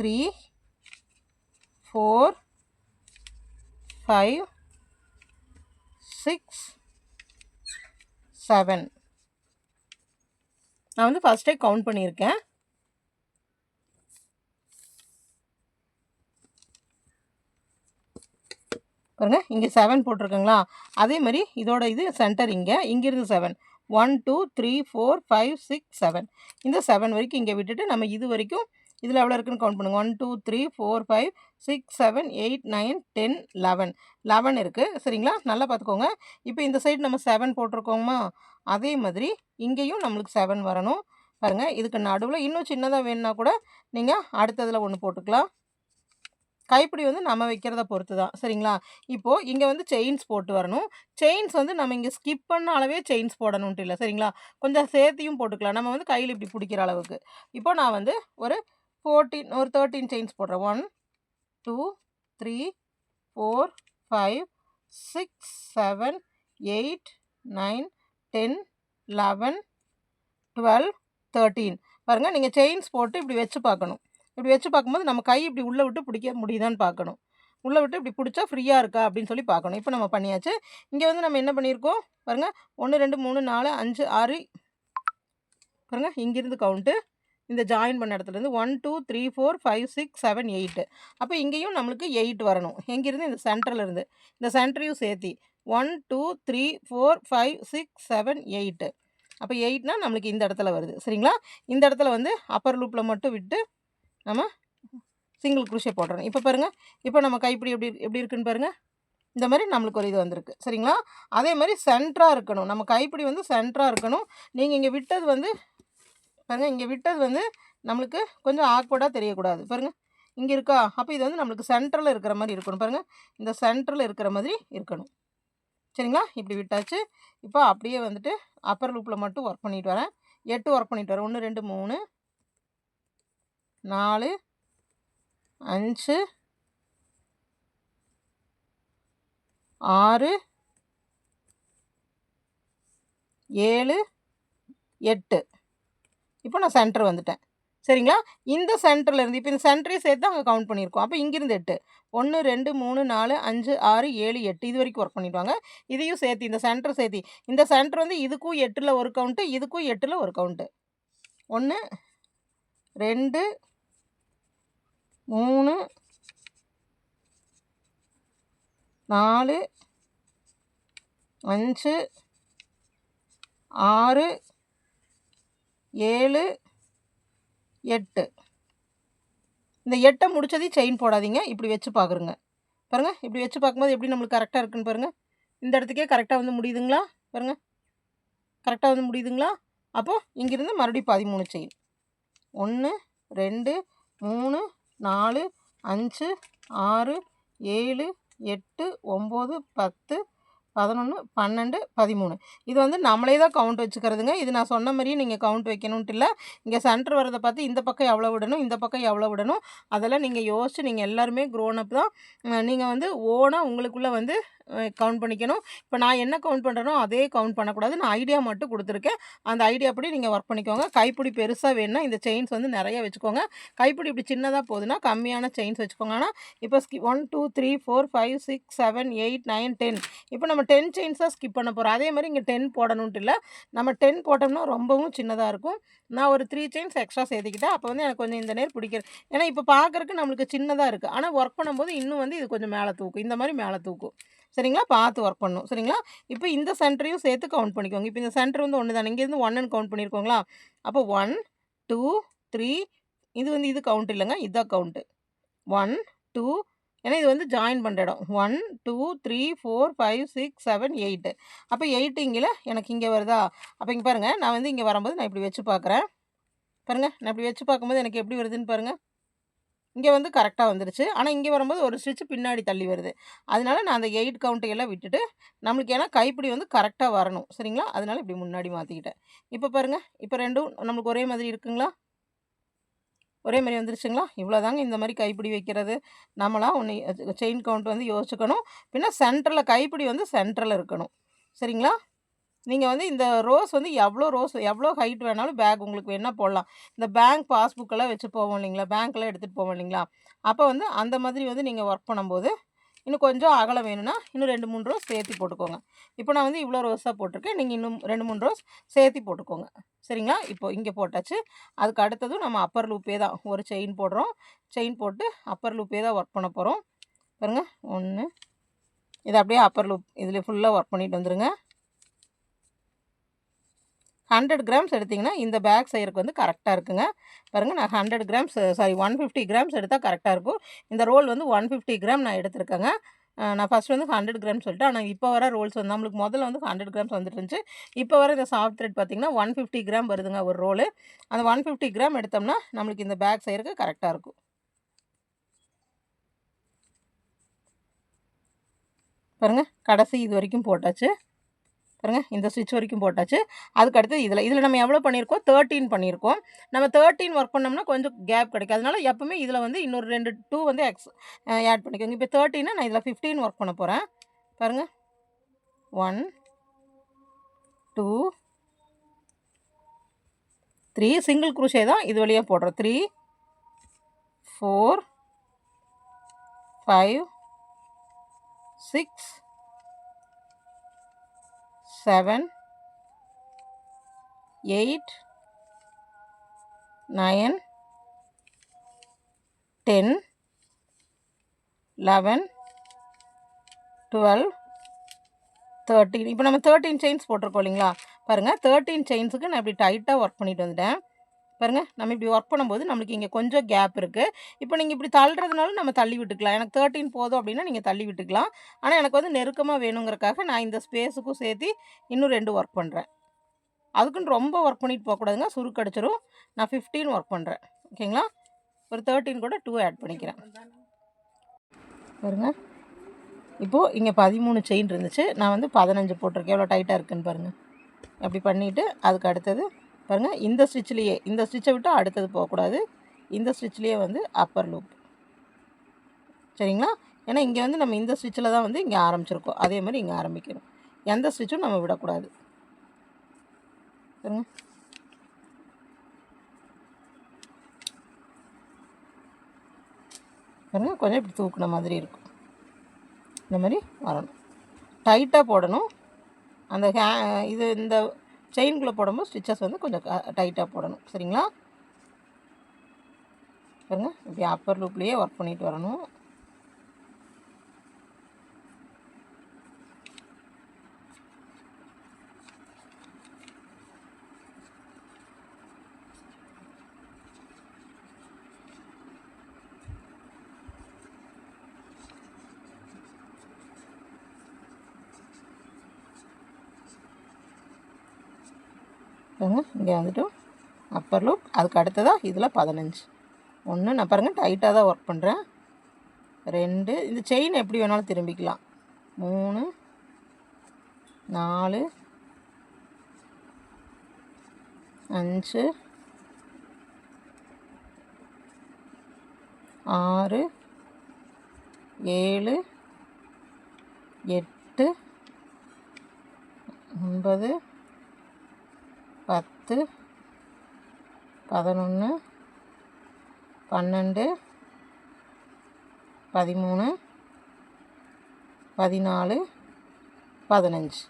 3 4 5 6 7. நான் வந்து ஃபஸ்ட்டே கவுண்ட் பண்ணியிருக்கேன். பாருங்கள், இங்கே 7 போட்டிருக்கங்களா, அதே மாதிரி இதோட இது சென்டர் இங்கேருந்து 7 1 2 3 4 5 6 7. இந்த 7 வரைக்கும் இங்கே விட்டுட்டு நம்ம இது வரைக்கும் இதில் எவ்வளோ இருக்குன்னு கவுண்ட் பண்ணுங்கள். 1 2 3 4 5 6 7 8 9 10 11 இருக்குது. சரிங்களா, நல்லா பார்த்துக்கோங்க. இப்போ இந்த சைடு நம்ம 7 போட்டிருக்கோமா, அதே மாதிரி இங்கேயும் நம்மளுக்கு 7 வரணும். பாருங்கள், இதுக்கு நடுவில் இன்னும் சின்னதாக வேணுன்னா கூட நீங்கள் அடுத்ததில் ஒன்று போட்டுக்கலாம். கைப்பிடி வந்து நம்ம வைக்கிறத பொறுத்து தான். சரிங்களா, இப்போது இங்கே வந்து செயின்ஸ் போட்டு வரணும். செயின்ஸ் வந்து நம்ம இங்கே ஸ்கிப் பண்ண அளவே செயின்ஸ் போடணுன்ட்டு இல்லை. சரிங்களா, கொஞ்சம் சேர்த்தியும் போட்டுக்கலாம். நம்ம வந்து கையில் இப்படி பிடிக்கிற அளவுக்கு. இப்போ நான் வந்து ஒரு 13 செயின்ஸ் போடுறேன். 1 2 3 4 5 6 7 8 9 10 11 12 13. பாருங்கள், நீங்கள் செயின்ஸ் போட்டு இப்படி வச்சு பார்க்கணும். இப்படி வச்சு பார்க்கும்போது நம்ம கை இப்படி உள்ளே விட்டு பிடிக்க முடியுதான்னு பார்க்கணும். உள்ளே விட்டு இப்படி பிடிச்சா ஃப்ரீயாக இருக்கா அப்படின்னு சொல்லி பார்க்கணும். இப்போ நம்ம பண்ணியாச்சு. இங்கே வந்து நம்ம என்ன பண்ணியிருக்கோம் பாருங்கள், 1 2 3 4 5 6. பாருங்கள், இங்கேருந்து கவுண்ட்டு இந்த ஜாயின் பண்ண இடத்துலேருந்து 1 2 3 4 5 6 7 8. அப்போ இங்கேயும் நம்மளுக்கு 8 வரணும். எங்கேருந்து, இந்த சென்டரில் இருந்து. இந்த சென்டரையும் சேர்த்தி 1 2 3 4 5 6 7 8. அப்போ 8னா நம்மளுக்கு இந்த இடத்துல வருது. சரிங்களா, இந்த இடத்துல வந்து அப்பர் லூப்பில் மட்டும் விட்டு நம்ம சிங்கிள் குரோஷே போடுறோம். இப்போ பாருங்கள், இப்போ நம்ம கைப்பிடி எப்படி இருக்குன்னு பாருங்கள். இந்த மாதிரி நம்மளுக்கு ஒரு இது வந்திருக்கு. சரிங்களா, அதே மாதிரி சென்டராக இருக்கணும். நம்ம கைப்பிடி வந்து சென்டராக இருக்கணும். நீங்கள் இங்கே விட்டது வந்து பாருங்கள், இங்கே விட்டது வந்து நம்மளுக்கு கொஞ்சம் ஆக்வர்டாக தெரியக்கூடாது. பாருங்கள், இங்கே இருக்கா, அப்போ இது வந்து நம்மளுக்கு சென்டரில் இருக்கிற மாதிரி இருக்கணும். பாருங்கள், இந்த சென்டரில் இருக்கிற மாதிரி இருக்கணும். சரிங்களா, இப்படி விட்டாச்சு. இப்போ அப்படியே வந்துட்டு அப்பர் லூப்பில் மட்டும் ஒர்க் பண்ணிட்டு வரேன். 8 ஒர்க் பண்ணிட்டு வரேன். 1 2 3 4 5 6 7 8. இப்போ நான் சென்டர் வந்துட்டேன். சரிங்களா, இந்த சென்டரில் இருந்து இப்போ இந்த சென்டரையும் சேர்த்து அங்கே கவுண்ட் பண்ணியிருக்கோம். அப்போ இங்கிருந்து 8 1 2 3 4 5 6 7 8 இது வரைக்கும் ஒர்க் பண்ணிடுவாங்க. இதையும் சேர்த்து இந்த சென்டர் சேர்த்தி இந்த சென்டர் வந்து இதுக்கும் 8ல் ஒரு கவுண்ட்டு, இதுக்கும் 8ல் ஒரு கவுண்ட்டு. 1 2 3 4 5 6 7 8. இந்த 8 முடிச்சதையும் செயின் போடாதீங்க, இப்படி வச்சு பார்க்குறங்க. பாருங்கள், இப்படி வச்சு பார்க்கும்போது எப்படி நம்மளுக்கு கரெக்டாக இருக்குன்னு பாருங்கள். இந்த இடத்துக்கே கரெக்டாக வந்து முடியுதுங்களா, பாருங்கள், கரெக்டாக வந்து முடியுதுங்களா. அப்போது இங்கிருந்து மறுபடியும் 13 செயின். 1 2 3 4 5 6 7 8 9 10 11 12 13. இது வந்து நம்மளே தான் கவுண்ட் வச்சுக்கிறதுங்க. இது நான் சொன்ன மாதிரியே நீங்கள் கவுண்ட் வைக்கணுன்ட்டு இல்லை. இங்கே சென்டர் வரதை பார்த்து இந்த பக்கம் எவ்வளோ விடணும், இந்த பக்கம் எவ்வளோ விடணும், அதெல்லாம் நீங்கள் யோசிச்சு நீங்கள் எல்லாருமே க்ரோன் அப் தான். நீங்கள் வந்து ஓனாக உங்களுக்குள்ளே வந்து கவுண்ட் பண்ணிக்கணும். இப்போ நான் என்ன கவுண்ட் பண்ணுறேனோ அதே கவுண்ட் பண்ணக்கூடாது. நான் ஐடியா மட்டும் கொடுத்துருக்கேன். அந்த ஐடியா படி நீங்கள் ஒர்க் பண்ணிக்கோங்க. கைப்பிடி பெருசாக வேணும்னா இந்த செயின்ஸ் வந்து நிறைய வச்சுக்கோங்க. கைப்பிடி இப்படி சின்னதாக போகுதுன்னா கம்மியான செயின்ஸ் வச்சுக்கோங்க. ஆனால் இப்போ 1 2 3 4 5 6 7 8 9 10 இப்போ நம்ம 10 செயின்ஸாக ஸ்கிப் பண்ண போகிறோம். அதே மாதிரி இங்கே 10 போடணுன்ட்டு இல்லை. நம்ம 10 போட்டோம்னா ரொம்பவும் சின்னதாக இருக்கும். நான் ஒரு 3 செயின்ஸ் எக்ஸ்ட்ரா சேர்த்துக்கிட்டேன். அப்போ வந்து எனக்கு கொஞ்சம் இந்த நேரம் பிடிக்கிறது. ஏன்னா இப்போ பார்க்குறக்கு நம்மளுக்கு சின்னதாக இருக்குது. ஆனால் ஒர்க் பண்ணும்போது இன்னும் வந்து இது கொஞ்சம் மேலே தூக்கும். இந்த மாதிரி மேலே தூக்கும். சரிங்களா? பார்த்து ஒர்க் பண்ணணும். சரிங்களா? இப்போ இந்த சென்டரையும் சேர்த்து கவுண்ட் பண்ணிக்கோங்க. இப்போ இந்த சென்டர் வந்து ஒன்று தானே. இங்கேருந்து 1ன்னு கவுண்ட் பண்ணியிருக்கோங்களா? அப்போ 1 2 3 இது வந்து இது கவுண்ட் இல்லைங்க. இதுதான் கவுண்ட்டு. 1 2 ஏன்னா இது வந்து ஜாயின் பண்ணுற இடம். 1 2 3 4 5 6 7 8 அப்போ 8 இங்கே எனக்கு இங்கே வருதா? அப்போ இங்கே பாருங்கள், நான் வந்து இங்கே வரும்போது நான் இப்படி வச்சு பார்க்குறேன். பாருங்கள், நான் இப்படி வச்சு பார்க்கும்போது எனக்கு எப்படி வருதுன்னு பாருங்கள். இங்கே வந்து கரெக்டாக வந்துருச்சு. ஆனால் இங்கே வரும்போது ஒரு ஸ்டிச் பின்னாடி தள்ளி வருது. அதனால நான் அந்த 8 கவுண்ட்டையெல்லாம் விட்டுட்டு நம்மளுக்கு ஏன்னா கைப்பிடி வந்து கரெக்டாக வரணும். சரிங்களா? அதனால இப்படி முன்னாடி மாற்றிக்கிட்டேன். இப்போ பாருங்கள், இப்போ ரெண்டும் நம்மளுக்கு ஒரே மாதிரி இருக்குங்களா? ஒரே மாதிரி வந்துருச்சுங்களா? இவ்வளோதாங்க இந்த மாதிரி கைப்பிடி வைக்கிறது. நம்மளாம் ஒன்று செயின் கவுண்ட் வந்து யோசிச்சுக்கணும். பின்ன சென்டரில் கைப்பிடி வந்து சென்டரில் இருக்கணும். சரிங்களா? நீங்கள் வந்து இந்த ரோஸ் வந்து எவ்வளோ ஹைட் வேணாலும் பேக் உங்களுக்கு வேணால் போடலாம். இந்த பேங்க் பாஸ்புக்கெல்லாம் வச்சு போவோம் இல்லைங்களா? பேங்க்கெல்லாம் எடுத்துகிட்டு போவோம் இல்லைங்களா? அப்போ வந்து அந்த மாதிரி வந்து நீங்கள் ஒர்க் பண்ணும்போது இன்னும் கொஞ்சம் அகலம் வேணும்னா இன்னும் 2 3 ரோஸ் சேர்த்து போட்டுக்கோங்க. இப்போ நான் வந்து இவ்வளோ ரோஸாக போட்டிருக்கேன். நீங்கள் இன்னும் 2 3 ரோஸ் சேர்த்து போட்டுக்கோங்க. சரிங்களா? இப்போ இங்கே போட்டாச்சு. அதுக்கு அடுத்ததும் நம்ம அப்பர் லூப்பே தான் ஒரு செயின் போடுறோம். செயின் போட்டு அப்பர் லூப்பே தான் ஒர்க் பண்ண போகிறோம். பாருங்கள், 1 இதை அப்படியே அப்பர் லூப் இதில் ஃபுல்லாக ஒர்க் பண்ணிட்டு வந்துடுங்க. 100 கிராம்ஸ் எடுத்திங்கன்னா இந்த பேக் செய்கிறதுக்கு வந்து கரெக்டாக இருக்குங்க. பாருங்கள், நான் 100 கிராம்ஸ் 150 கிராம்ஸ் எடுத்தால் கரெக்டாக இருக்கும். இந்த ரோல் வந்து 150 கிராம் நான் எடுத்துருக்கேங்க. நான் ஃபஸ்ட் வந்து 100 கிராம் சொல்லிட்டேன். ஆனால் இப்போ வர ரோல்ஸ் வந்து நம்மளுக்கு முதல்ல வந்து 100 கிராம்ஸ் வந்துட்டு இருந்துச்சு. இப்போ வர இந்த சாஃப்ட் த்ரெட் பார்த்திங்கன்னா 150 கிராம் வருதுங்க ஒரு ரோலு. அந்த 150 கிராம் எடுத்தோம்னா நம்மளுக்கு இந்த பேக் செய்கிறதுக்கு கரெக்டாக இருக்கும். பாருங்கள், கடைசி இது வரைக்கும் போட்டாச்சு. பாருங்கள், இந்த ஸ்டிச் வரைக்கும் போட்டாச்சு. அதுக்கடுத்து இதில் நம்ம எவ்வளோ பண்ணியிருக்கோம்? 13 பண்ணியிருக்கோம். நம்ம 13 ஒர்க் பண்ணோம்னா கொஞ்சம் கேப் கிடைக்கும். அதனால எப்பவுமே இதில் வந்து இன்னொரு 2 வந்து ஆட் பண்ணிக்கோங்க. இப்போ 13 நான் இதில் 15 ஒர்க் பண்ண போகிறேன். பாருங்கள், 1 2 3 சிங்கிள் குரோஷே தான் இது வழியாக போடுறோம். 3 4 5 6 7 8 9 10 11 12 13 இப்போ நம்ம 13 செயின்ஸ் போட்டிருக்கோம் இல்லைங்களா? பாருங்கள், 13 செயின்ஸுக்கு நான் இப்படி டைட்டாக ஒர்க் பண்ணிட்டு வந்துட்டேன். பாருங்கள், நம்ம இப்படி ஒர்க் பண்ணும்போது நம்மளுக்கு இங்கே கொஞ்சம் கேப் இருக்குது. இப்போ நீங்கள் இப்படி தள்ளுறதுனாலும் நம்ம தள்ளி விட்டுக்கலாம். எனக்கு 13 போதும் அப்படின்னா நீங்கள் தள்ளி விட்டுக்கலாம். ஆனால் எனக்கு வந்து நெருக்கமாக வேணுங்கிறக்காக நான் இந்த ஸ்பேஸுக்கும் சேர்த்து இன்னும் 2 ஒர்க் பண்ணுறேன். அதுக்குன்னு ரொம்ப ஒர்க் பண்ணிட்டு போகக்கூடாதுங்க, சுருக்கடிச்சிரும். நான் 15 ஒர்க் பண்ணுறேன். ஓகேங்களா? ஒரு 13 கூட 2 ஆட் பண்ணிக்கிறேன். பாருங்கள், இப்போது இங்கே 13 செயின் இருந்துச்சு. நான் வந்து 15 போட்டிருக்கேன். எவ்வளோ டைட்டாக இருக்குதுன்னு பாருங்கள். அப்படி பண்ணிவிட்டு அதுக்கு அடுத்தது பாருங்கள், இந்த ஸ்டிச்லேயே இந்த ஸ்டிச்சை விட்டு அடுத்தது போகக்கூடாது. இந்த ஸ்டிச்லேயே வந்து அப்பர் லூப். சரிங்களா? ஏன்னா இங்கே வந்து நம்ம இந்த ஸ்டிச்சில் தான் வந்து இங்கே ஆரம்பிச்சிருக்கோம். அதே மாதிரி இங்கே ஆரம்பிக்கணும். எந்த ஸ்டிச்சும் நம்ம விடக்கூடாது. பாருங்கள், பாருங்கள், கொஞ்சம் இப்படி தூக்குன மாதிரி இருக்கும். இந்த மாதிரி வரணும். டைட்டாக போடணும். அந்த இது இந்த செயின்குள்ளே போடும்போது ஸ்டிச்சஸ் வந்து கொஞ்சம் டைட்டாக போடணும். சரிங்களா? பாருங்கள், இப்படி அப்பர் லூப்லேயே ஒர்க் பண்ணிட்டு வரணும். இங்கே வந்துட்டு அப்பர் லூப், அதுக்கு அடுத்ததாக இதில் 15. 1 நான் பாருங்கள் டைட்டாக தான் ஒர்க் பண்ணுறேன். 2 இந்த செயின் எப்படி வேணாலும் திரும்பிக்கலாம். 3 4 5 6 7 8 9 10 11 12 13 14 15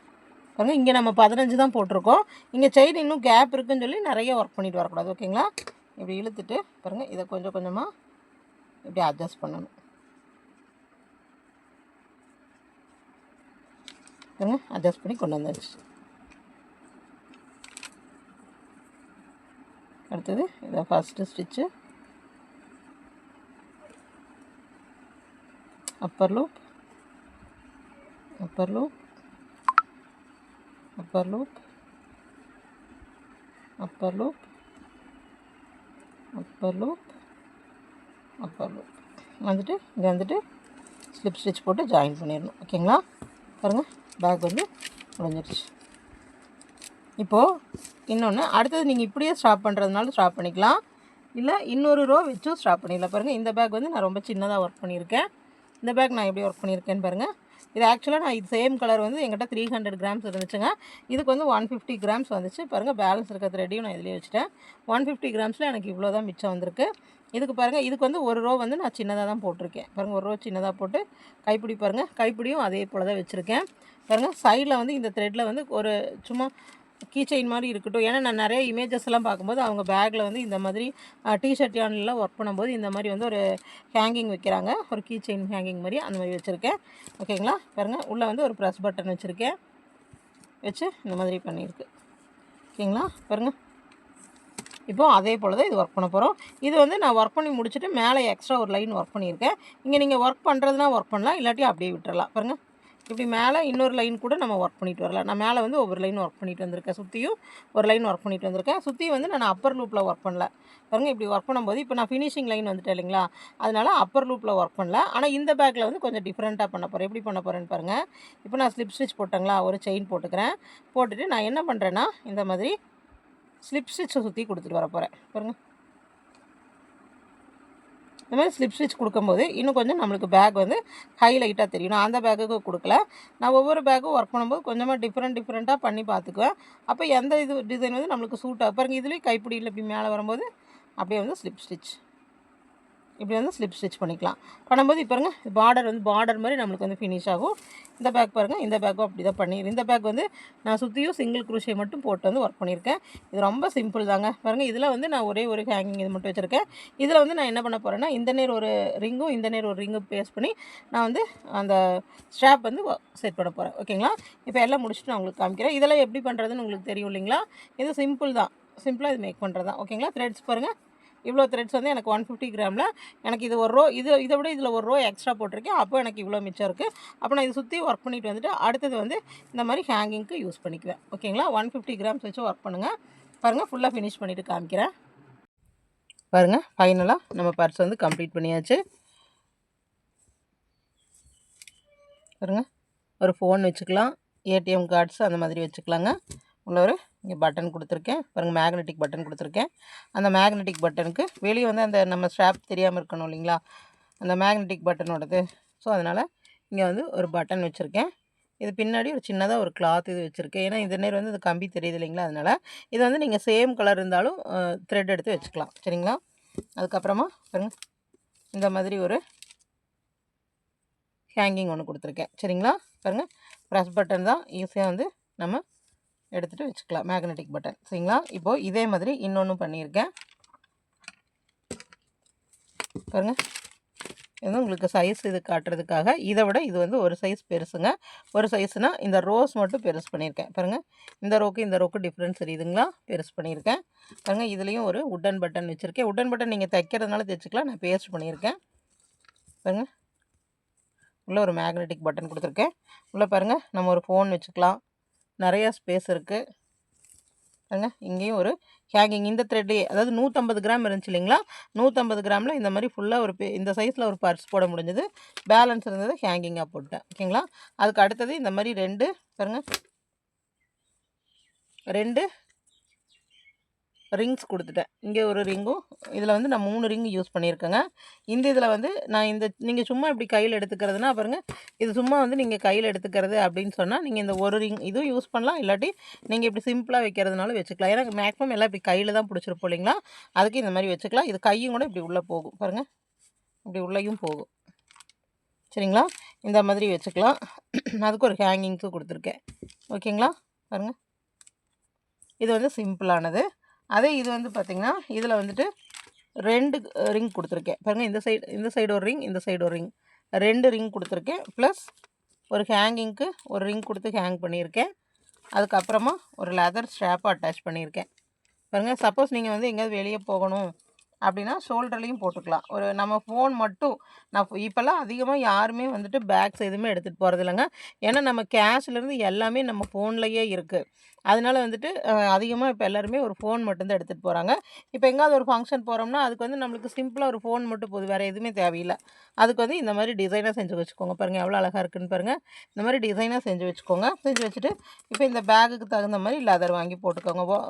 பாருங்கள். இங்கே நம்ம 15 தான் போட்டிருக்கோம். இங்கே செயின் இன்னும் கேப் இருக்குதுன்னு சொல்லி நிறைய ஒர்க் பண்ணிட்டு வரக்கூடாது. ஓகேங்களா? இப்படி இழுத்துட்டு பாருங்கள், இதை கொஞ்சம் கொஞ்சமாக இப்படி அட்ஜஸ்ட் பண்ணணும். பாருங்கள், அட்ஜஸ்ட் பண்ணி கொண்டு வந்தாச்சு. அடுத்தது இதை first stitch upper loop, upper loop, upper loop, upper loop, upper loop, upper loop வந்துட்டு இங்கே வந்துட்டு ஸ்லிப் ஸ்டிச் போட்டு ஜாயின் பண்ணிடணும். ஓகேங்களா? பாருங்கள், பேக் வந்து முடிஞ்சிடுச்சு. இப்போது இன்னொன்று, அடுத்தது நீங்கள் இப்படியே ஸ்டாப் பண்ணுறதுனால ஸ்டாப் பண்ணிக்கலாம், இல்லை இன்னொரு ரோ வச்சும் ஸ்டாப் பண்ணிடலாம். பாருங்கள், இந்த பேக் வந்து நான் ரொம்ப சின்னதாக ஒர்க் பண்ணியிருக்கேன். இந்த பேக் நான் எப்படி ஒர்க் பண்ணியிருக்கேன்னு பாருங்கள். இது ஆக்சுவலாக நான் இது சேம் கலர் வந்து எங்கிட்ட 300 கிராம்ஸ் இருந்துச்சுங்க. இதுக்கு வந்து 150 கிராம்ஸ் வந்துச்சு. பாருங்கள், பேலன்ஸ் இருக்க த்ரெட்டையும் நான் இதிலே வச்சுட்டேன். 150 கிராம்ஸில் எனக்கு இவ்வளோ தான் மிச்சம் வந்திருக்கு. இதுக்கு பாருங்கள், இதுக்கு வந்து ஒரு ரோ வந்து நான் சின்னதாக தான் போட்டிருக்கேன். பாருங்கள், ஒரு ரோ சின்னதாக போட்டு கைப்பிடி பாருங்கள், கைப்பிடியும் அதே போல் தான் வச்சுருக்கேன். பாருங்கள், சைடில் வந்து இந்த த்ரெட்டில் வந்து ஒரு சும்மா கீ செயின் மாதிரி இருக்கட்டும். ஏன்னா நான் நிறைய இமேஜஸ் எல்லாம் பார்க்கும்போது அவங்க பேக்கில் வந்து இந்த மாதிரி டிஷர்ட் யான்லாம் ஒர்க் பண்ணும்போது இந்த மாதிரி வந்து ஒரு ஹேங்கிங் வைக்கிறாங்க, ஒரு கீ செயின் ஹேங்கிங் மாதிரி அந்த மாதிரி வச்சுருக்கேன். ஓகேங்களா? பாருங்கள், உள்ளே வந்து ஒரு ப்ரெஸ் பட்டன் வச்சுருக்கேன், வச்சு இந்த மாதிரி பண்ணியிருக்கு. ஓகேங்களா? பாருங்கள், இப்போது அதே போல் தான் இது ஒர்க் பண்ண போகிறோம். இது வந்து நான் ஒர்க் பண்ணி முடிச்சுட்டு மேலே எக்ஸ்ட்ரா ஒரு லைன் ஒர்க் பண்ணியிருக்கேன். இங்கே நீங்கள் ஒர்க் பண்ணுறதுனா ஒர்க் பண்ணலாம், இல்லாட்டி அப்படியே விட்டுறலாம். பாருங்கள், இப்படி மேலே இன்னொரு லைன் கூட நம்ம ஒர்க் பண்ணிட்டு வரலாம். நான் மேலே வந்து ஒவ்வொரு லைன் ஒர்க் பண்ணிட்டு வந்திருக்கேன், சுற்றியும் ஒரு லைன் ஒர்க் பண்ணிட்டு வந்திருக்கேன். சுற்றி வந்து நான் அப்பர் லூப்பில் ஒர்க் பண்ணல. பாருங்கள், இப்படி ஒர்க் பண்ணும்போது இப்போ நான் ஃபினிஷிங் லைன் வந்துட்டேன் இல்லைங்களா, அதனால் அப்பர் லூப்பில் ஒர்க் பண்ணல. ஆனால் இந்த பேக்கில் வந்து கொஞ்சம் டிஃப்ரெண்ட்டாக பண்ண போகிறேன். எப்படி பண்ண போகிறேன்னு பாருங்கள். இப்போ நான் ஸ்லிப் ஸ்டிச் போட்டேங்களா, ஒரு செயின் போட்டுக்கிறேன். போட்டுட்டு நான் என்ன பண்ணுறேன்னா இந்த மாதிரி ஸ்லிப் ஸ்டிச்சை சுற்றி கொடுத்துட்டு வர போகிறேன். பாருங்கள், இந்த மாதிரி ஸ்லிப் ஸ்டிச் கொடுக்கும்போது இன்னும் கொஞ்சம் நம்மளுக்கு பேக் வந்து ஹைலைட்டாக தெரியும். நான் அந்த பேக்குக்கு கொடுக்கல. நான் ஒவ்வொரு பேக்கும் ஒர்க் பண்ணும்போது கொஞ்சமாக டிஃப்ரெண்ட்டாக பண்ணி பார்த்துக்குவேன். அப்போ எந்த இது டிசைன் வந்து நம்மளுக்கு சூட் ஆகும். பாருங்கள், இதுலேயும் கைப்பிடியில் இப்படி மேலே வரும்போது அப்படியே வந்து ஸ்லிப் ஸ்டிச், இப்படி வந்து ஸ்லிப் ஸ்டிச் பண்ணிக்கலாம். பண்ணும்போது இப்போ பாருங்கள், பார்டர் வந்து பார்டர் மாதிரி நம்மளுக்கு வந்து ஃபினிஷ் ஆகும். இந்த பேக் பாருங்கள், இந்த பேக்கும் அப்படி தான் பண்ணிடுறேன். இந்த பேக் வந்து நான் சுற்றியும் சிங்கிள் குரோஷே மட்டும் போட்டு வந்து ஒர்க் பண்ணியிருக்கேன். இது ரொம்ப சிம்பிள் தாங்க. பாருங்கள், இதில் வந்து நான் ஒரே ஒரு ஹேங்கிங் இது மட்டும் வச்சுருக்கேன். இதில் வந்து நான் என்ன பண்ண போகிறேன்னா, இந்த நேர் ஒரு ரிங்கும் இந்த நேர் ஒரு ரிங்கும் பேஸ்ட் பண்ணி நான் வந்து அந்த ஸ்ட்ராப் வந்து செட் பண்ண போகிறேன். ஓகேங்களா? இப்போ எல்லாம் முடிச்சுட்டு நான் உங்களுக்கு காமிக்கிறேன். இதெல்லாம் எப்படி பண்ணுறதுன்னு உங்களுக்கு தெரியும் இல்லைங்களா? இது சிம்பிள் தான், சிம்பிளாக இது மேக் பண்ணுறது தான். ஓகேங்களா? த்ரெட்ஸ் பாருங்கள், இவ்வளோ த்ரெட்ஸ் வந்து எனக்கு 150 கிராமில் எனக்கு இது ஒரு ரோ, இதை விட இதில் ஒரு ரோ எக்ஸ்ட்ரா போட்டிருக்கேன். அப்போ எனக்கு இவ்வளோ மிச்சம் இருக்குது. அப்போ நான் இதை சுற்றி ஒர்க் பண்ணிட்டு வந்துட்டு அடுத்தது வந்து இந்த மாதிரி ஹேங்கிங்க்கு யூஸ் பண்ணிக்குவேன். ஓகேங்களா? 150 கிராம்ஸ் வச்சு ஒர்க் பண்ணுங்கள். பாருங்கள், ஃபுல்லாக ஃபினிஷ் பண்ணிவிட்டு காமிக்கிறேன். பாருங்கள், ஃபைனலாக நம்ம பர்ஸ் வந்து கம்ப்ளீட் பண்ணியாச்சு. பாருங்கள், ஒரு ஃபோன் வச்சுக்கலாம், ஏடிஎம் கார்ட்ஸ் அந்த மாதிரி வச்சுக்கலாங்க. உள்ள ஒரு இங்கே பட்டன் கொடுத்துருக்கேன் பாருங்கள், மேக்னெட்டிக் பட்டன் கொடுத்துருக்கேன். அந்த மேக்னெட்டிக் பட்டனுக்கு வெளியே வந்து அந்த நம்ம ஸ்ட்ராப் தெரியாமல் இருக்கணும் இல்லைங்களா, அந்த மேக்னெட்டிக் பட்டனோடது. ஸோ அதனால் இங்கே வந்து ஒரு பட்டன் வச்சுருக்கேன். இது பின்னாடி ஒரு சின்னதாக ஒரு கிளாத் இது வச்சுருக்கேன். ஏன்னா இந்த நேரம் வந்து இந்த கம்பி தெரியுது இல்லைங்களா, அதனால் இது வந்து நீங்கள் சேம் கலர் இருந்தாலும் த்ரெட் எடுத்து வச்சுக்கலாம். சரிங்களா? அதுக்கப்புறமா பாருங்கள், இந்த மாதிரி ஒரு ஹேங்கிங் ஒன்று கொடுத்துருக்கேன். சரிங்களா? பாருங்கள், ப்ரெஸ் பட்டன் தான், ஈஸியாக வந்து நம்ம எடுத்துகிட்டு வச்சுக்கலாம், மேக்னெட்டிக் பட்டன். சரிங்களா? இப்போது இதே மாதிரி இன்னொன்று பண்ணியிருக்கேன். பாருங்கள், இது உங்களுக்கு சைஸ் இது காட்டுறதுக்காக. இதை விட இது வந்து ஒரு சைஸ் பெருசுங்க. ஒரு சைஸ்னால் இந்த ரோஸ் மட்டும் பெருசு பண்ணியிருக்கேன். பாருங்கள், இந்த ரோக்கு டிஃப்ரென்ஸ் தெரியுதுங்களா, பெருசு பண்ணியிருக்கேன். பாருங்கள், இதுலேயும் ஒரு உட்டன் பட்டன் வச்சுருக்கேன். உட்டன் பட்டன் நீங்கள் தைக்கிறதுனால தைச்சிக்கலாம், நான் பேஸ்ட் பண்ணியிருக்கேன். பாருங்கள், உள்ளே ஒரு மேக்னெட்டிக் பட்டன் கொடுத்துருக்கேன். உள்ளே பாருங்கள், நம்ம ஒரு ஃபோன் வச்சுக்கலாம், நிறையா ஸ்பேஸ் இருக்குது. பாருங்க, இங்கேயும் ஒரு ஹேங்கிங் இந்த த்ரெட்டு, அதாவது 150 கிராம் இருந்துச்சு இல்லைங்களா, 150 கிராமில் இந்த மாதிரி ஃபுல்லாக ஒரு இந்த சைஸில் ஒரு பர்ஸ் போட முடிஞ்சது. பேலன்ஸ் இருந்தது ஹேங்கிங்காக போட்டேன். ஓகேங்களா? அதுக்கு அடுத்தது இந்த மாதிரி ரெண்டு பாருங்கள், ரெண்டு ரிங்ஸ் கொடுத்துட்டேன். இங்கே ஒரு ரிங்கும், இதில் வந்து நான் 3 ரிங் யூஸ் பண்ணியிருக்கேங்க. இந்த இதில் வந்து நான் நீங்கள் சும்மா இப்படி கையில் எடுத்துக்கிறதுனா பாருங்கள், இது சும்மா வந்து நீங்கள் கையில் எடுத்துக்கிறது அப்படின்னு சொன்னால் நீங்கள் இந்த ஒரு ரிங் இதுவும் யூஸ் பண்ணலாம். இல்லாட்டி நீங்கள் இப்படி சிம்பிளாக வைக்கிறதுனால வச்சுக்கலாம். ஏன்னா மேக்ஸிமம் எல்லாம் இப்படி கையில் தான் பிடிச்சிருப்போம் இல்லைங்களா, அதுக்கு இந்த மாதிரி வச்சுக்கலாம். இது கையும் கூட இப்படி உள்ளே போகும் பாருங்கள், இப்படி உள்ளேயும் போகும். சரிங்களா, இந்த மாதிரி வச்சுக்கலாம். அதுக்கு ஒரு ஹேங்கிங்ஸும் கொடுத்துருக்கேன். ஓகேங்களா, பாருங்கள், இது வந்து சிம்பிளானது. அதே இது வந்து பார்த்திங்கன்னா இதில் வந்துட்டு 2 ரிங் கொடுத்துருக்கேன் பாருங்கள். இந்த சைடு ஒரு ரிங், இந்த சைடு ஒரு ரிங், 2 ரிங் கொடுத்துருக்கேன். ப்ளஸ் ஒரு ஹேங்கிங்க்கு ஒரு ரிங் கொடுத்து ஹேங் பண்ணியிருக்கேன். அதுக்கப்புறமா ஒரு லெதர் ஸ்ட்ராப்பை அட்டாச் பண்ணியிருக்கேன் பாருங்கள். சப்போஸ் நீங்கள் வந்து எங்கேயாவது வெளியே போகணும் அப்படின்னா ஷோல்டர்லேயும் போட்டுக்கலாம். ஒரு நம்ம ஃபோன் மட்டும் இப்போல்லாம் அதிகமாக யாருமே வந்துட்டு பேக்ஸ் எதுவுமே எடுத்துகிட்டு போகிறது இல்லைங்க. ஏன்னா நம்ம கேஷ்லேருந்து எல்லாமே நம்ம ஃபோன்லேயே இருக்குது. அதனால வந்துட்டு அதிகமாக இப்போ எல்லாருமே ஒரு ஃபோன் மட்டும்தான் எடுத்துகிட்டு போகிறாங்க. இப்போ எங்கேயாவது ஒரு ஃபங்க்ஷன் போகிறோம்னா அதுக்கு வந்து நம்மளுக்கு சிம்பிளாக ஒரு ஃபோன் மட்டும் போதும், வேறு எதுவுமே தேவையில்லை. அதுக்கு வந்து இந்த மாதிரி டிசைனாக செஞ்சு வச்சுக்கோங்க பாருங்கள், எவ்வளோ அழகாக இருக்குன்னு பாருங்கள். இந்த மாதிரி டிசைனாக செஞ்சு வச்சுக்கோங்க. செஞ்சு வச்சுட்டு இப்போ இந்த பேக்குக்கு தகுந்த மாதிரி லெதர் வாங்கி போட்டுக்கோங்க.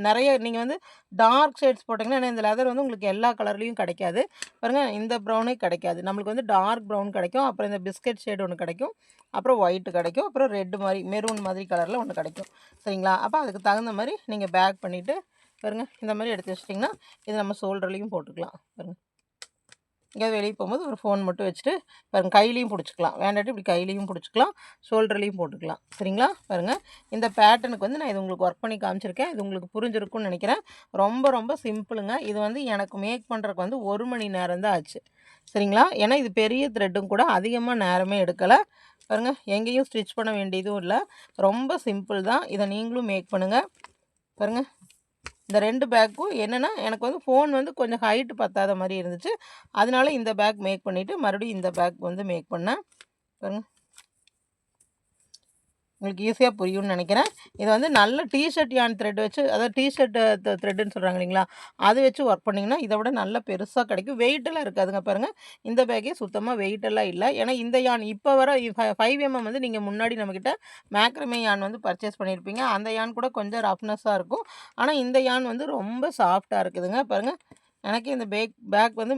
நிறைய நீங்கள் வந்து டார்க் ஷேட்ஸ் போட்டிங்கன்னா, ஏன்னா இந்த லெதர் வந்து உங்களுக்கு எல்லா கலர்லேயும் கிடைக்காது பாருங்கள். இந்த ப்ரௌனே கிடைக்காது நம்மளுக்கு, வந்து டார்க் ப்ரௌன் கிடைக்கும், அப்புறம் இந்த பிஸ்கட் ஷேட் ஒன்று கிடைக்கும், அப்புறம் ஒயிட்டு கிடைக்கும், அப்புறம் ரெட்டு மாதிரி மெரூன் மாதிரி கலரில் ஒன்று கிடைக்கும். சரிங்களா, அப்போ அதுக்கு தகுந்த மாதிரி நீங்கள் பேக் பண்ணிவிட்டு பாருங்கள், இந்த மாதிரி எடுத்து வச்சிட்டிங்கன்னா இது நம்ம ஷோல்டர்லேயும் போட்டுக்கலாம் பாருங்கள். எங்கேயாவது வெளியே போகும்போது ஒரு ஃபோன் மட்டும் வச்சுட்டு பாருங்கள், கையிலையும் பிடிச்சிக்கலாம், வேண்டாட்டி இப்படி கையிலையும் பிடிச்சிக்கலாம், ஷோல்டர்லேயும் போட்டுக்கலாம். சரிங்களா, பாருங்கள். இந்த பேட்டர்னுக்கு வந்து நான் இது உங்களுக்கு ஒர்க் பண்ணி காமிச்சிருக்கேன். இது உங்களுக்கு புரிஞ்சிருக்கும்னு நினைக்கிறேன். ரொம்ப ரொம்ப சிம்பிளுங்க. இது வந்து எனக்கு மேக் பண்ணுறதுக்கு வந்து 1 மணி நேரம் தான் ஆச்சு. சரிங்களா, ஏன்னா இது பெரிய த்ரெட்டும் கூட, அதிகமாக நேரமே எடுக்கலை பாருங்கள். எங்கேயும் ஸ்டிச் பண்ண வேண்டியதும் இல்லை, ரொம்ப சிம்பிள் தான். இதை நீங்களும் மேக் பண்ணுங்கள் பாருங்கள். இந்த 2 பேக்கும் என்னென்னா, எனக்கு வந்து ஃபோன் வந்து கொஞ்சம் ஹைட்டு பத்தாத மாதிரி இருந்துச்சு, அதனால இந்த பேக் மேக் பண்ணிவிட்டு மறுபடியும் இந்த பேக் வந்து மேக் பண்ணேன் பாருங்கள். உங்களுக்கு ஈஸியாக புரியும்னு நினைக்கிறேன். இது வந்து நல்ல டிஷர்ட் யான் த்ரெட் வச்சு, அதாவது டிஷர்ட் த்ரெட்டுன்னு சொல்கிறாங்க இல்லைங்களா, அது வச்சு ஒர்க் பண்ணிங்கன்னா இதை விட நல்லா பெருசாக கிடைக்கும். வெயிட்டெல்லாம் இருக்காதுங்க பாருங்கள். இந்த பேக்கே சுத்தமாக வெயிட்டெல்லாம் இல்லை. ஏன்னா இந்த யான் இப்போ வர 5mm வந்து நீங்கள் முன்னாடி நம்மக்கிட்ட மேக்ரமே யான் வந்து பர்ச்சேஸ் பண்ணியிருப்பீங்க. அந்த யான் கூட கொஞ்சம் ரஃப்னஸாக இருக்கும். ஆனால் இந்த யான் வந்து ரொம்ப சாஃப்டாக இருக்குதுங்க பாருங்கள். எனக்கு இந்த பேக் வந்து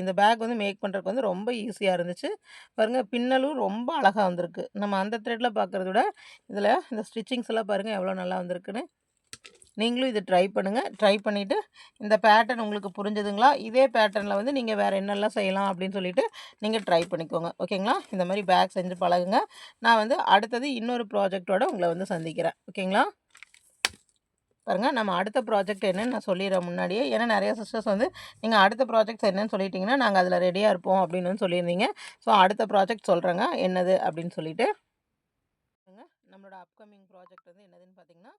இந்த பேக் வந்து மேக் பண்ணுறதுக்கு வந்து ரொம்ப ஈஸியாக இருந்துச்சு பாருங்கள். பின்னலும் ரொம்ப அழகாக வந்திருக்கு. நம்ம அந்த த்ரெட்டில் பார்க்குறத விட இதில் இந்த ஸ்டிச்சிங்ஸ் எல்லாம் பாருங்கள் எவ்வளோ நல்லா வந்திருக்குன்னு. நீங்களும் இதை ட்ரை பண்ணுங்கள். ட்ரை பண்ணிவிட்டு இந்த பேட்டர்ன் உங்களுக்கு புரிஞ்சுதுங்களா, இதே பேட்டர்னில் வந்து நீங்கள் வேறு என்னெல்லாம் செய்யலாம் அப்படின்னு சொல்லிவிட்டு நீங்கள் ட்ரை பண்ணிக்கோங்க. ஓகேங்களா, இந்த மாதிரி பேக் செஞ்சு பழகுங்க. நான் வந்து அடுத்தது இன்னொரு ப்ராஜெக்டோட உங்களை வந்து சந்திக்கிறேன். ஓகேங்களா, பாருங்கள். நம்ம அடுத்த ப்ராஜெக்ட் என்னன்னு நான் சொல்லிடுறேன் முன்னாடியே. ஏன்னா நிறைய சிஸ்டர்ஸ் வந்து நீங்கள் அடுத்த ப்ராஜெக்ட்ஸ் என்னன்னு சொல்லிட்டிங்கன்னா நாங்கள் அதில் ரெடியாக இருப்போம் அப்படின்னு வந்து சொல்லியிருந்தீங்க. ஸோ அடுத்த ப்ராஜெக்ட் சொல்கிறேங்க என்னது அப்படின்னு சொல்லிட்டு. நம்மளோட அப்கமிங் ப்ராஜெக்ட் வந்து என்னதுன்னு பார்த்தீங்கன்னா,